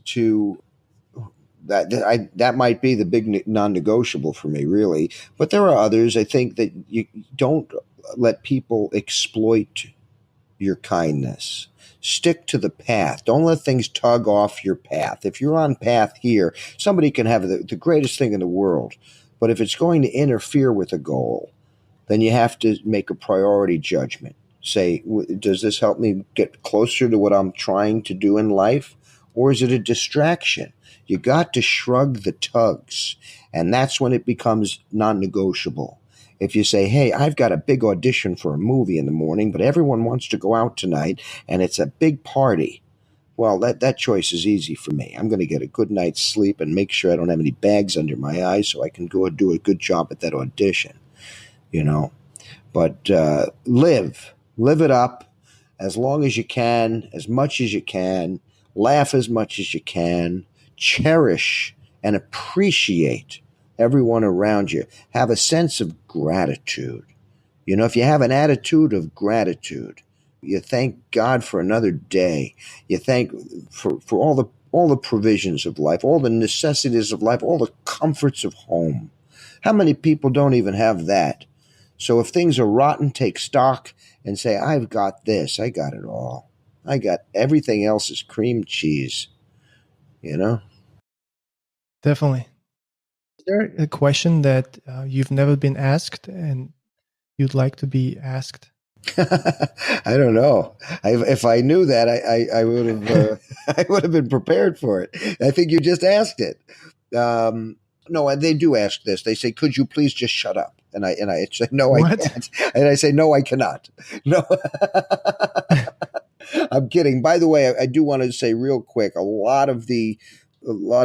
S2: that might be the big non-negotiable for me, really. But there are others. I think that you don't let people exploit your kindness. Stick to the path. Don't let things tug off your path. If you're on path here, somebody can have the greatest thing in the world, but if it's going to interfere with a goal, then you have to make a priority judgment. Say, does this help me get closer to what I'm trying to do in life, or is it a distraction? You got to shrug the tugs, and that's when it becomes non-negotiable. If you say, hey, I've got a big audition for a movie in the morning, but everyone wants to go out tonight, and it's a big party, well, that choice is easy for me. I'm going to get a good night's sleep and make sure I don't have any bags under my eyes so I can go and do a good job at that audition, But live it up as long as you can, as much as you can, laugh as much as you can, cherish and appreciate everyone around you. Have a sense of gratitude. If you have an attitude of gratitude, you thank God for another day. You thank for all the provisions of life, all the necessities of life, all the comforts of home. How many people don't even have that? So if things are rotten, take stock and say, I've got this. I got it all. I got everything else is cream cheese, you know?
S1: Definitely. Is there a question that you've never been asked and you'd like to be asked?
S2: I don't know. If I knew that, I would have I would have been prepared for it. I think you just asked it. No, they do ask this. They say, "Could you please just shut up?" And I say, "No, I
S1: What?
S2: can't." And I say, "No, I cannot." No, I'm kidding. By the way, I do want to say real quick, a lot of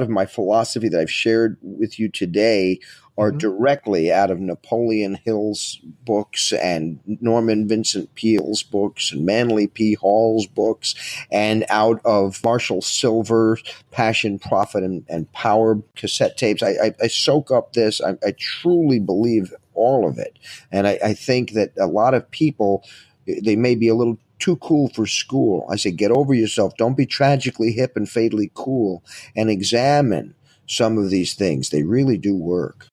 S2: my philosophy that I've shared with you today are directly out of Napoleon Hill's books and Norman Vincent Peale's books and Manly P. Hall's books and out of Marshall Sylver's Passion, Profit, and Power cassette tapes. I soak up this. I truly believe all of it. And I think that a lot of people, they may be a little too cool for school. I say, get over yourself. Don't be tragically hip and fatally cool, and examine some of these things. They really do work.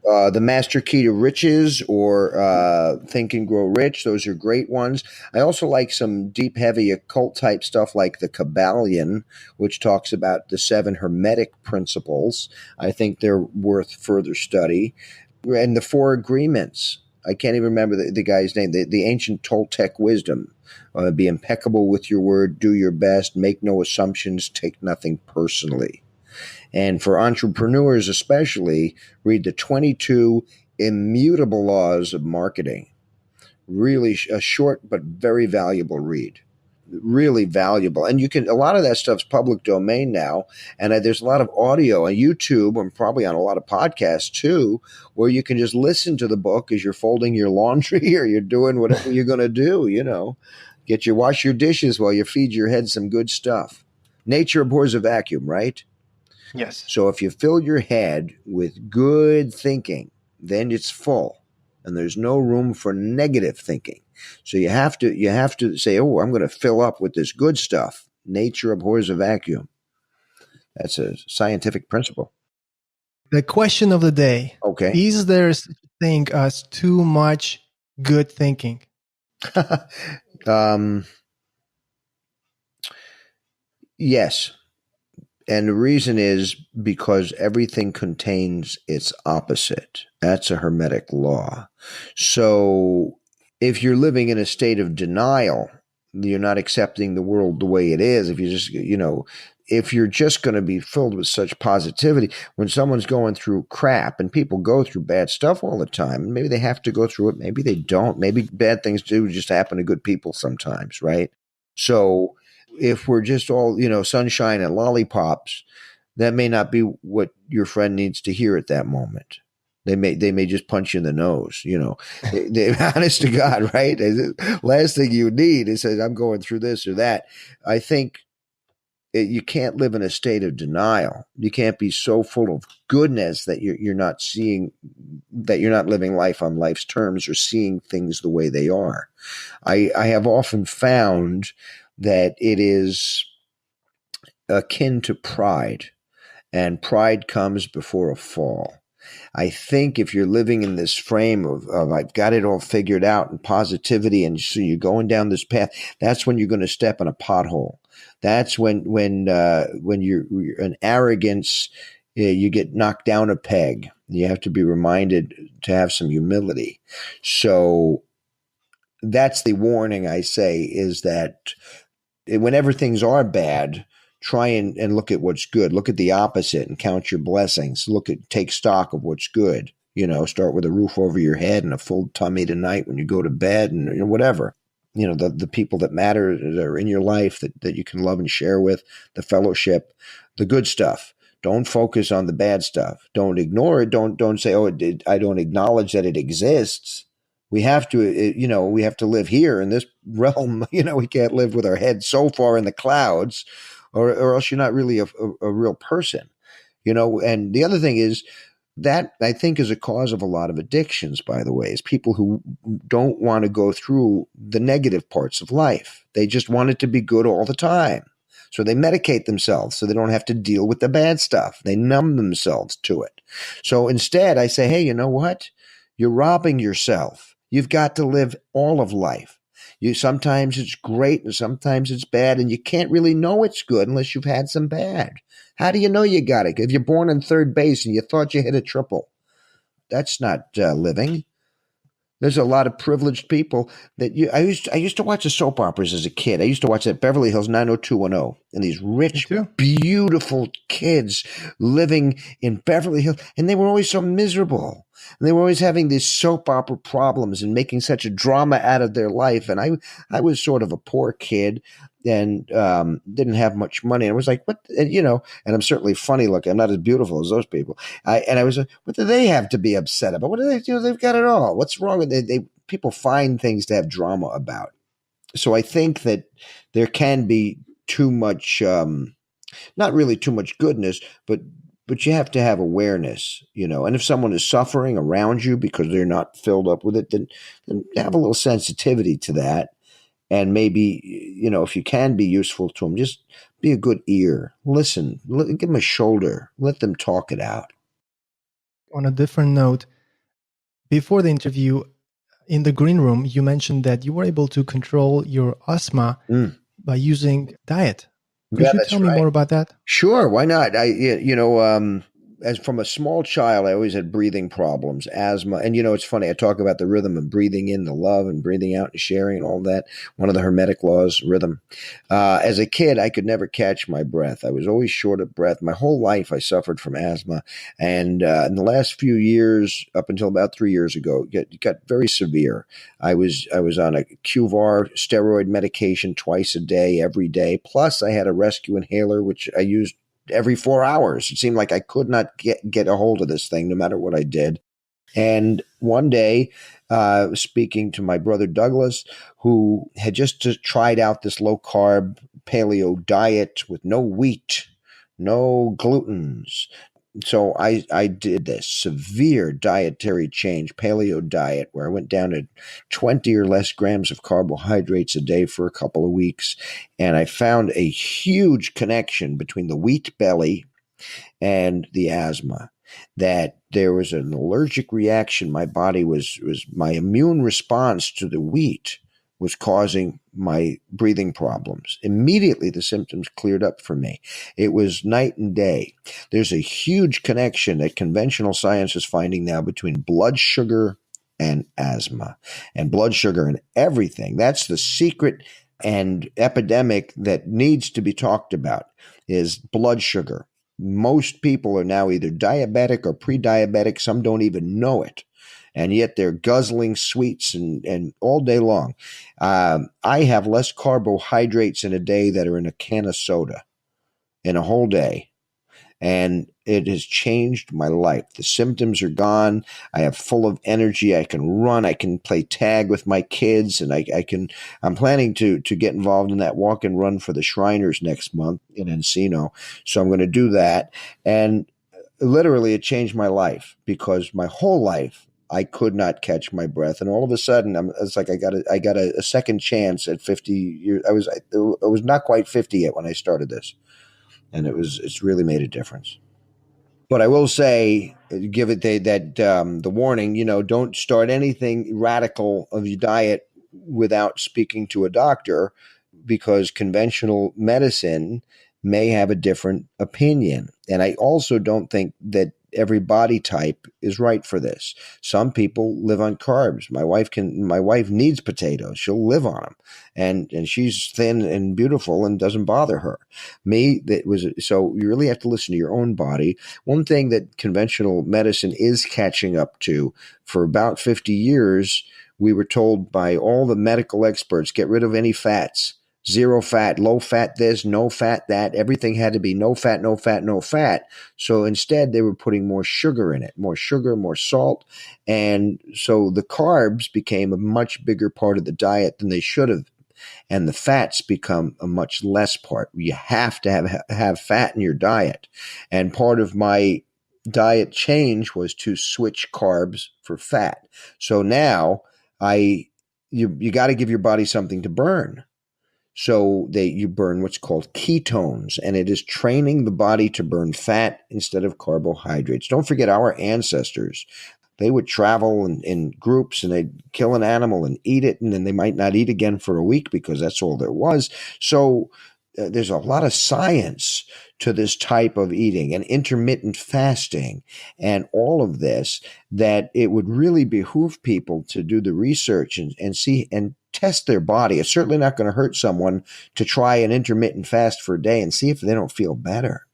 S2: The Master Key to Riches or Think and Grow Rich. Those are great ones. I also like some deep, heavy occult type stuff like the Kybalion, which talks about the 7 Hermetic principles. I think they're worth further study. And the 4 Agreements. I can't even remember the guy's name. The ancient Toltec wisdom. Be impeccable with your word. Do your best. Make no assumptions. Take nothing personally. And for entrepreneurs especially, read the 22 Immutable Laws of Marketing. Really a short but very valuable read. Really valuable. And a lot of that stuff's public domain now. And there's a lot of audio on YouTube and probably on a lot of podcasts too, where you can just listen to the book as you're folding your laundry or you're doing whatever you're going to do, wash your dishes while you feed your head some good stuff. Nature abhors a vacuum, right?
S1: Yes.
S2: So if you fill your head with good thinking, then it's full, and there's no room for negative thinking. So you have to say, oh, I'm going to fill up with this good stuff. Nature abhors a vacuum. That's a scientific principle.
S1: The question of the day.
S2: Okay.
S1: Is there such a thing as too much good thinking?
S2: Yes. And the reason is because everything contains its opposite. That's a Hermetic law. So if you're living in a state of denial, you're not accepting the world the way it is. If you're just going to be filled with such positivity, when someone's going through crap, and people go through bad stuff all the time, and maybe they have to go through it, maybe they don't. Maybe bad things do just happen to good people sometimes, right? So if we're just all, sunshine and lollipops, that may not be what your friend needs to hear at that moment. They may just punch you in the nose, honest to God, right? Last thing you need is say, I'm going through this or that. I think you can't live in a state of denial. You can't be so full of goodness that you're not seeing, that you're not living life on life's terms or seeing things the way they are. I have often found that it is akin to pride, and pride comes before a fall. I think if you're living in this frame of I've got it all figured out and positivity, and so you're going down this path, that's when you're going to step in a pothole. That's when you're an arrogance, you get knocked down a peg. You have to be reminded to have some humility. So that's the warning I say, is that whenever things are bad, try and look at what's good. Look at the opposite and count your blessings. Take stock of what's good. Start with a roof over your head and a full tummy tonight when you go to bed, and whatever. The people that matter, that are in your life, that you can love and share with, the fellowship, the good stuff. Don't focus on the bad stuff. Don't ignore it. Don't say, oh, I don't acknowledge that it exists. We have to, we have to live here in this realm. We can't live with our head so far in the clouds, or else you're not really a real person. And the other thing is, That, I think, is a cause of a lot of addictions, by the way, is people who don't want to go through the negative parts of life. They just want it to be good all the time. So they medicate themselves so they don't have to deal with the bad stuff. They numb themselves to it. So instead, I say, hey, you know what? You're robbing yourself. You've got to live all of life. Sometimes it's great and sometimes it's bad, and you can't really know it's good unless you've had some bad. How do you know you got it? If you're born in third base and you thought you hit a triple, that's not living. There's a lot of privileged people that I used to watch the soap operas as a kid. I usused to watch that Beverly Hills 90210, and these rich, beautiful kids living in Beverly Hills, and they were always so miserable. And they were always having these soap opera problems and making such a drama out of their life. And I was sort of a poor kid and didn't have much money. And I was like, what? And, and I'm certainly funny looking. I'm not as beautiful as those people. I was like, what do they have to be upset about? What do they do? They've got it all. What's wrong with it? People find things to have drama about. So I think that there can be too much, not really too much goodness, but you have to have awareness, and if someone is suffering around you because they're not filled up with it, then have a little sensitivity to that. And maybe, if you can be useful to them, just be a good ear, listen, give them a shoulder, let them talk it out.
S1: On a different note, before the interview in the green room, you mentioned that you were able to control your asthma by using diet. Could you tell me more about that?
S2: Sure, why not? As from a small child, I always had breathing problems, asthma. And, it's funny, I talk about the rhythm of breathing in the love and breathing out and sharing and all that. One of the Hermetic laws, rhythm. As a kid, I could never catch my breath. I was always short of breath. My whole life, I suffered from asthma. And in the last few years, up until about 3 years ago, it got very severe. I was on a QVAR steroid medication twice a day, every day. Plus, I had a rescue inhaler, which I used every 4 hours. It seemed like I could not get a hold of this thing no matter what I did. And one day, speaking to my brother Douglas, who had just tried out this low-carb paleo diet with no wheat, no glutens. So I did this severe dietary change, paleo diet, where I went down to 20 or less grams of carbohydrates a day for a couple of weeks. And I found a huge connection between the wheat belly and the asthma, that there was an allergic reaction. My body my immune response to the wheat was causing my breathing problems. Immediately, the symptoms cleared up for me. It was night and day. There's a huge connection that conventional science is finding now between blood sugar and asthma, and blood sugar and everything. That's the secret and epidemic that needs to be talked about, is blood sugar. Most people are now either diabetic or pre-diabetic. Some don't even know it. And yet they're guzzling sweets and all day long. I have less carbohydrates in a day that are in a can of soda in a whole day. And it has changed my life. The symptoms are gone. I have full of energy. I can run. I can play tag with my kids. And I'm planning to get involved in that walk and run for the Shriners next month in Encino. So I'm going to do that. And literally it changed my life, because my whole life I could not catch my breath, and all of a sudden, it's like I got a second chance at 50 years. I was not quite 50 yet when I started this, and it's really made a difference. But I will say, give it the warning. Don't start anything radical of your diet without speaking to a doctor, because conventional medicine may have a different opinion. And I also don't think that every body type is right for this. Some people live on carbs. My wife needs potatoes. She'll live on them. And she's thin and beautiful and doesn't bother her. So you really have to listen to your own body. One thing that conventional medicine is catching up to, for about 50 years, we were told by all the medical experts, get rid of any fats. Zero fat, low fat this, no fat that. Everything had to be no fat, no fat, no fat. So instead, they were putting more sugar in it, more sugar, more salt. And so the carbs became a much bigger part of the diet than they should have. And the fats become a much less part. You have to have fat in your diet. And part of my diet change was to switch carbs for fat. So now you got to give your body something to burn. So you burn what's called ketones, and it is training the body to burn fat instead of carbohydrates. Don't forget our ancestors. They would travel in groups and they'd kill an animal and eat it, and then they might not eat again for a week because that's all there was. So there's a lot of science to this type of eating and intermittent fasting and all of this, that it would really behoove people to do the research and see and test their body. It's certainly not going to hurt someone to try an intermittent fast for a day and see if they don't feel better.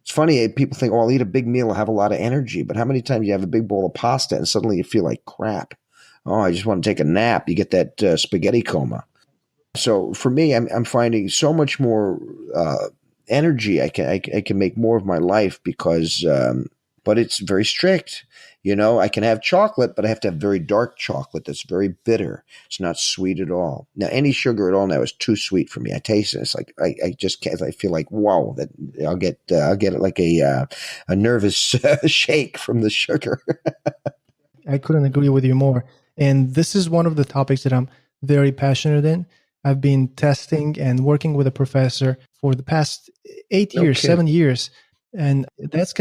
S2: It's funny, people think, oh, I'll eat a big meal, I'll have a lot of energy. But how many times you have a big bowl of pasta and suddenly you feel like crap? Oh, I just want to take a nap. You get that spaghetti coma. So for me, I'm finding so much more energy. I can make more of my life because, but it's very strict. I can have chocolate, but I have to have very dark chocolate that's very bitter. It's not sweet at all. Now, any sugar at all now is too sweet for me. I taste it. It's like I just can't. I feel like, wow, that I'll get it like a nervous shake from the sugar.
S1: I couldn't agree with you more. And this is one of the topics that I'm very passionate in. I've been testing and working with a professor for the past 8 years,
S2: Okay.
S1: 7 years. And this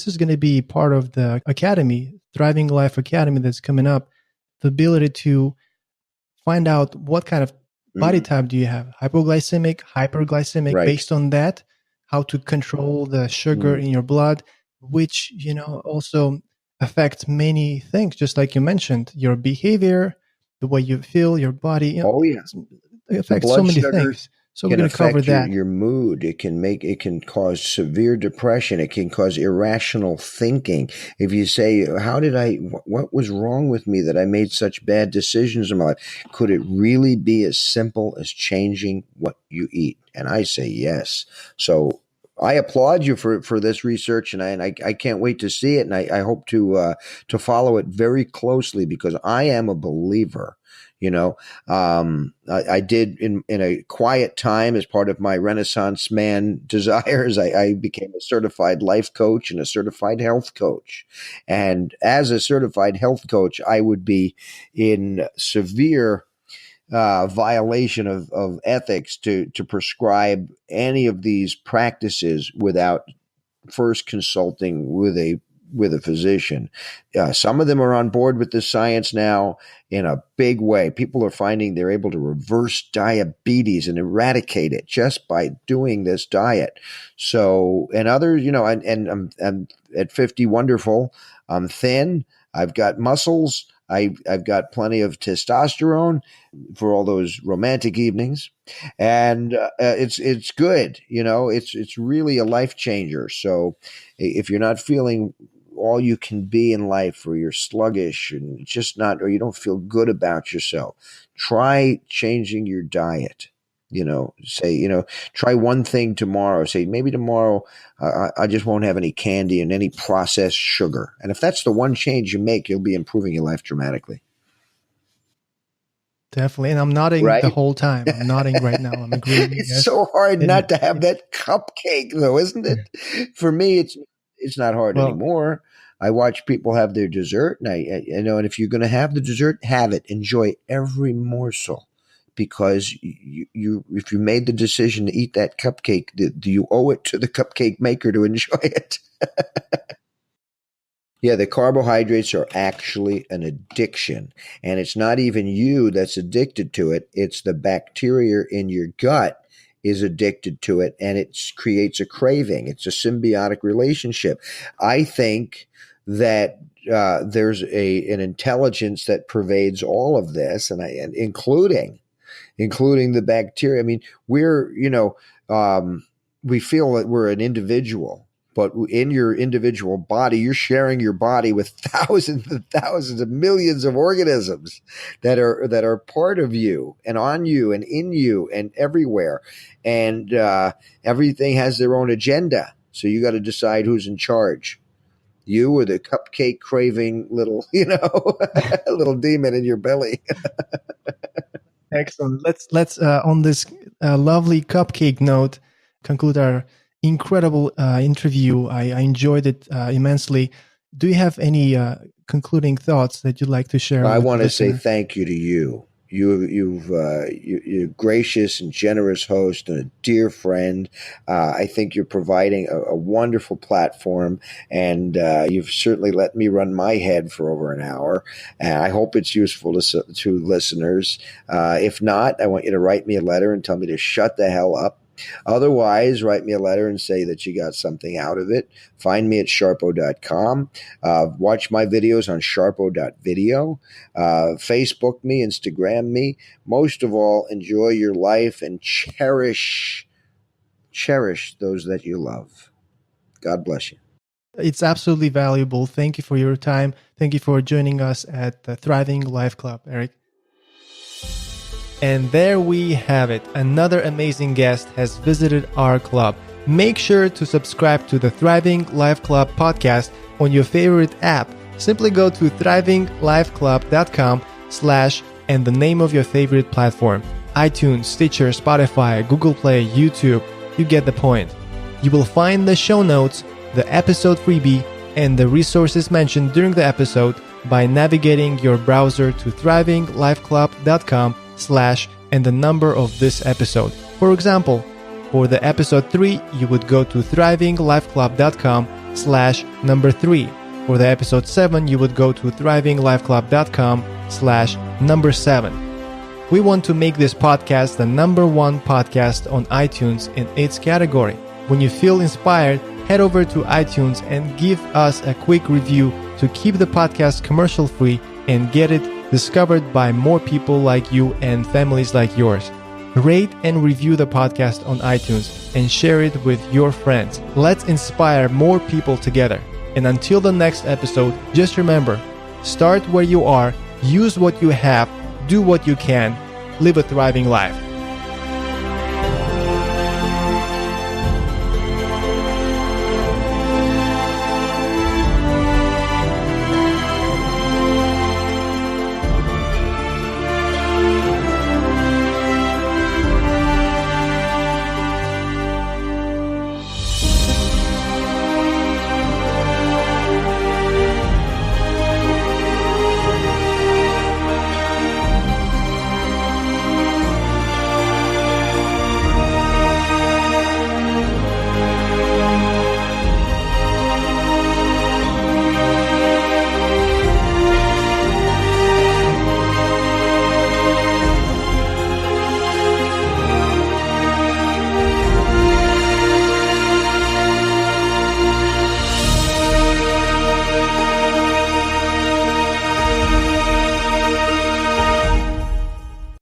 S1: is going to be part of the academy, Thriving Life Academy, that's coming up. The ability to find out what kind of body type do you have, hypoglycemic, hyperglycemic,
S2: Right.
S1: based on that, how to control the sugar in your blood, which, also affects many things, just like you mentioned, your behavior, the way you feel, your body.
S2: Oh, yeah.
S1: It affects so many
S2: sugar
S1: things. So we're
S2: can
S1: going to cover
S2: affect
S1: that.
S2: your mood. It can cause severe depression. It can cause irrational thinking. If you say, what was wrong with me that I made such bad decisions in my life? Could it really be as simple as changing what you eat? And I say yes. So I applaud you for this research, and I can't wait to see it, and I hope to follow it very closely, because I am a believer. I did in a quiet time, as part of my Renaissance man desires, I became a certified life coach and a certified health coach. And as a certified health coach, I would be in severe violation of ethics to prescribe any of these practices without first consulting with a physician. Some of them are on board with this science now in a big way. People are finding they're able to reverse diabetes and eradicate it just by doing this diet. So, and others, and I'm at 50 wonderful. I'm thin. I've got muscles. I've got plenty of testosterone for all those romantic evenings, and it's good. It's really a life changer. So if you're not feeling all you can be in life, or you're sluggish and just not, or you don't feel good about yourself, try changing your diet. Try one thing tomorrow. Say, maybe tomorrow I just won't have any candy and any processed sugar. And if that's the one change you make, you'll be improving your life dramatically.
S1: Definitely. And I'm nodding
S2: Right?
S1: the whole time. I'm nodding right now. I'm agreeing.
S2: It's
S1: Yes.
S2: so hard
S1: And
S2: not to have that cupcake, though, isn't it? For me, it's not hard
S1: Well,
S2: anymore. I watch people have their dessert, and and if you're going to have the dessert, have it. Enjoy every morsel, because if you made the decision to eat that cupcake, do you owe it to the cupcake maker to enjoy it? Yeah, the carbohydrates are actually an addiction. And it's not even you that's addicted to it. It's the bacteria in your gut is addicted to it, and it creates a craving. It's a symbiotic relationship. I think that there's an intelligence that pervades all of this, and including the bacteria. I mean, we feel that we're an individual, but in your individual body, you're sharing your body with thousands and thousands of millions of organisms that are part of you and on you and in you and everywhere. And everything has their own agenda. So you got to decide who's in charge. You or the cupcake craving little, little demon in your belly.
S1: excellent. Let's on this lovely cupcake note conclude our incredible interview. I enjoyed it immensely. Do you have any concluding thoughts that you'd like to share
S2: I
S1: with
S2: want
S1: the
S2: to say
S1: listener?
S2: thank you to you. You're a gracious and generous host and a dear friend. I think you're providing a wonderful platform, and you've certainly let me run my head for over an hour. And I hope it's useful to listeners. If not, I want you to write me a letter and tell me to shut the hell up. Otherwise, write me a letter and say that you got something out of it. Find me at sharpo.com. Watch my videos on sharpo.video. Facebook me, Instagram me. Most of all, enjoy your life and cherish those that you love. God bless you.
S1: It's absolutely valuable. Thank you for your time. Thank you for joining us at the Thriving Life Club, Eric. And there we have it. Another amazing guest has visited our club. Make sure to subscribe to the Thriving Life Club podcast on your favorite app. Simply go to thriving.lifeclub.com/ and the name of your favorite platform. iTunes, Stitcher, Spotify, Google Play, YouTube. You get the point. You will find the show notes, the episode freebie, and the resources mentioned during the episode by navigating your browser to thriving.lifeclub.com/ and the number of this episode. For example, for the episode 3, you would go to thriving.lifeclub.com/3. For the episode 7, you would go to thriving.lifeclub.com/7. We want to make this podcast the #1 podcast on iTunes in its category. When you feel inspired, head over to iTunes and give us a quick review to keep the podcast commercial free and get it discovered by more people like you and families like yours. Rate and review the podcast on iTunes and share it with your friends. Let's inspire more people together. And until the next episode, just remember, start where you are, use what you have, do what you can, live a thriving life.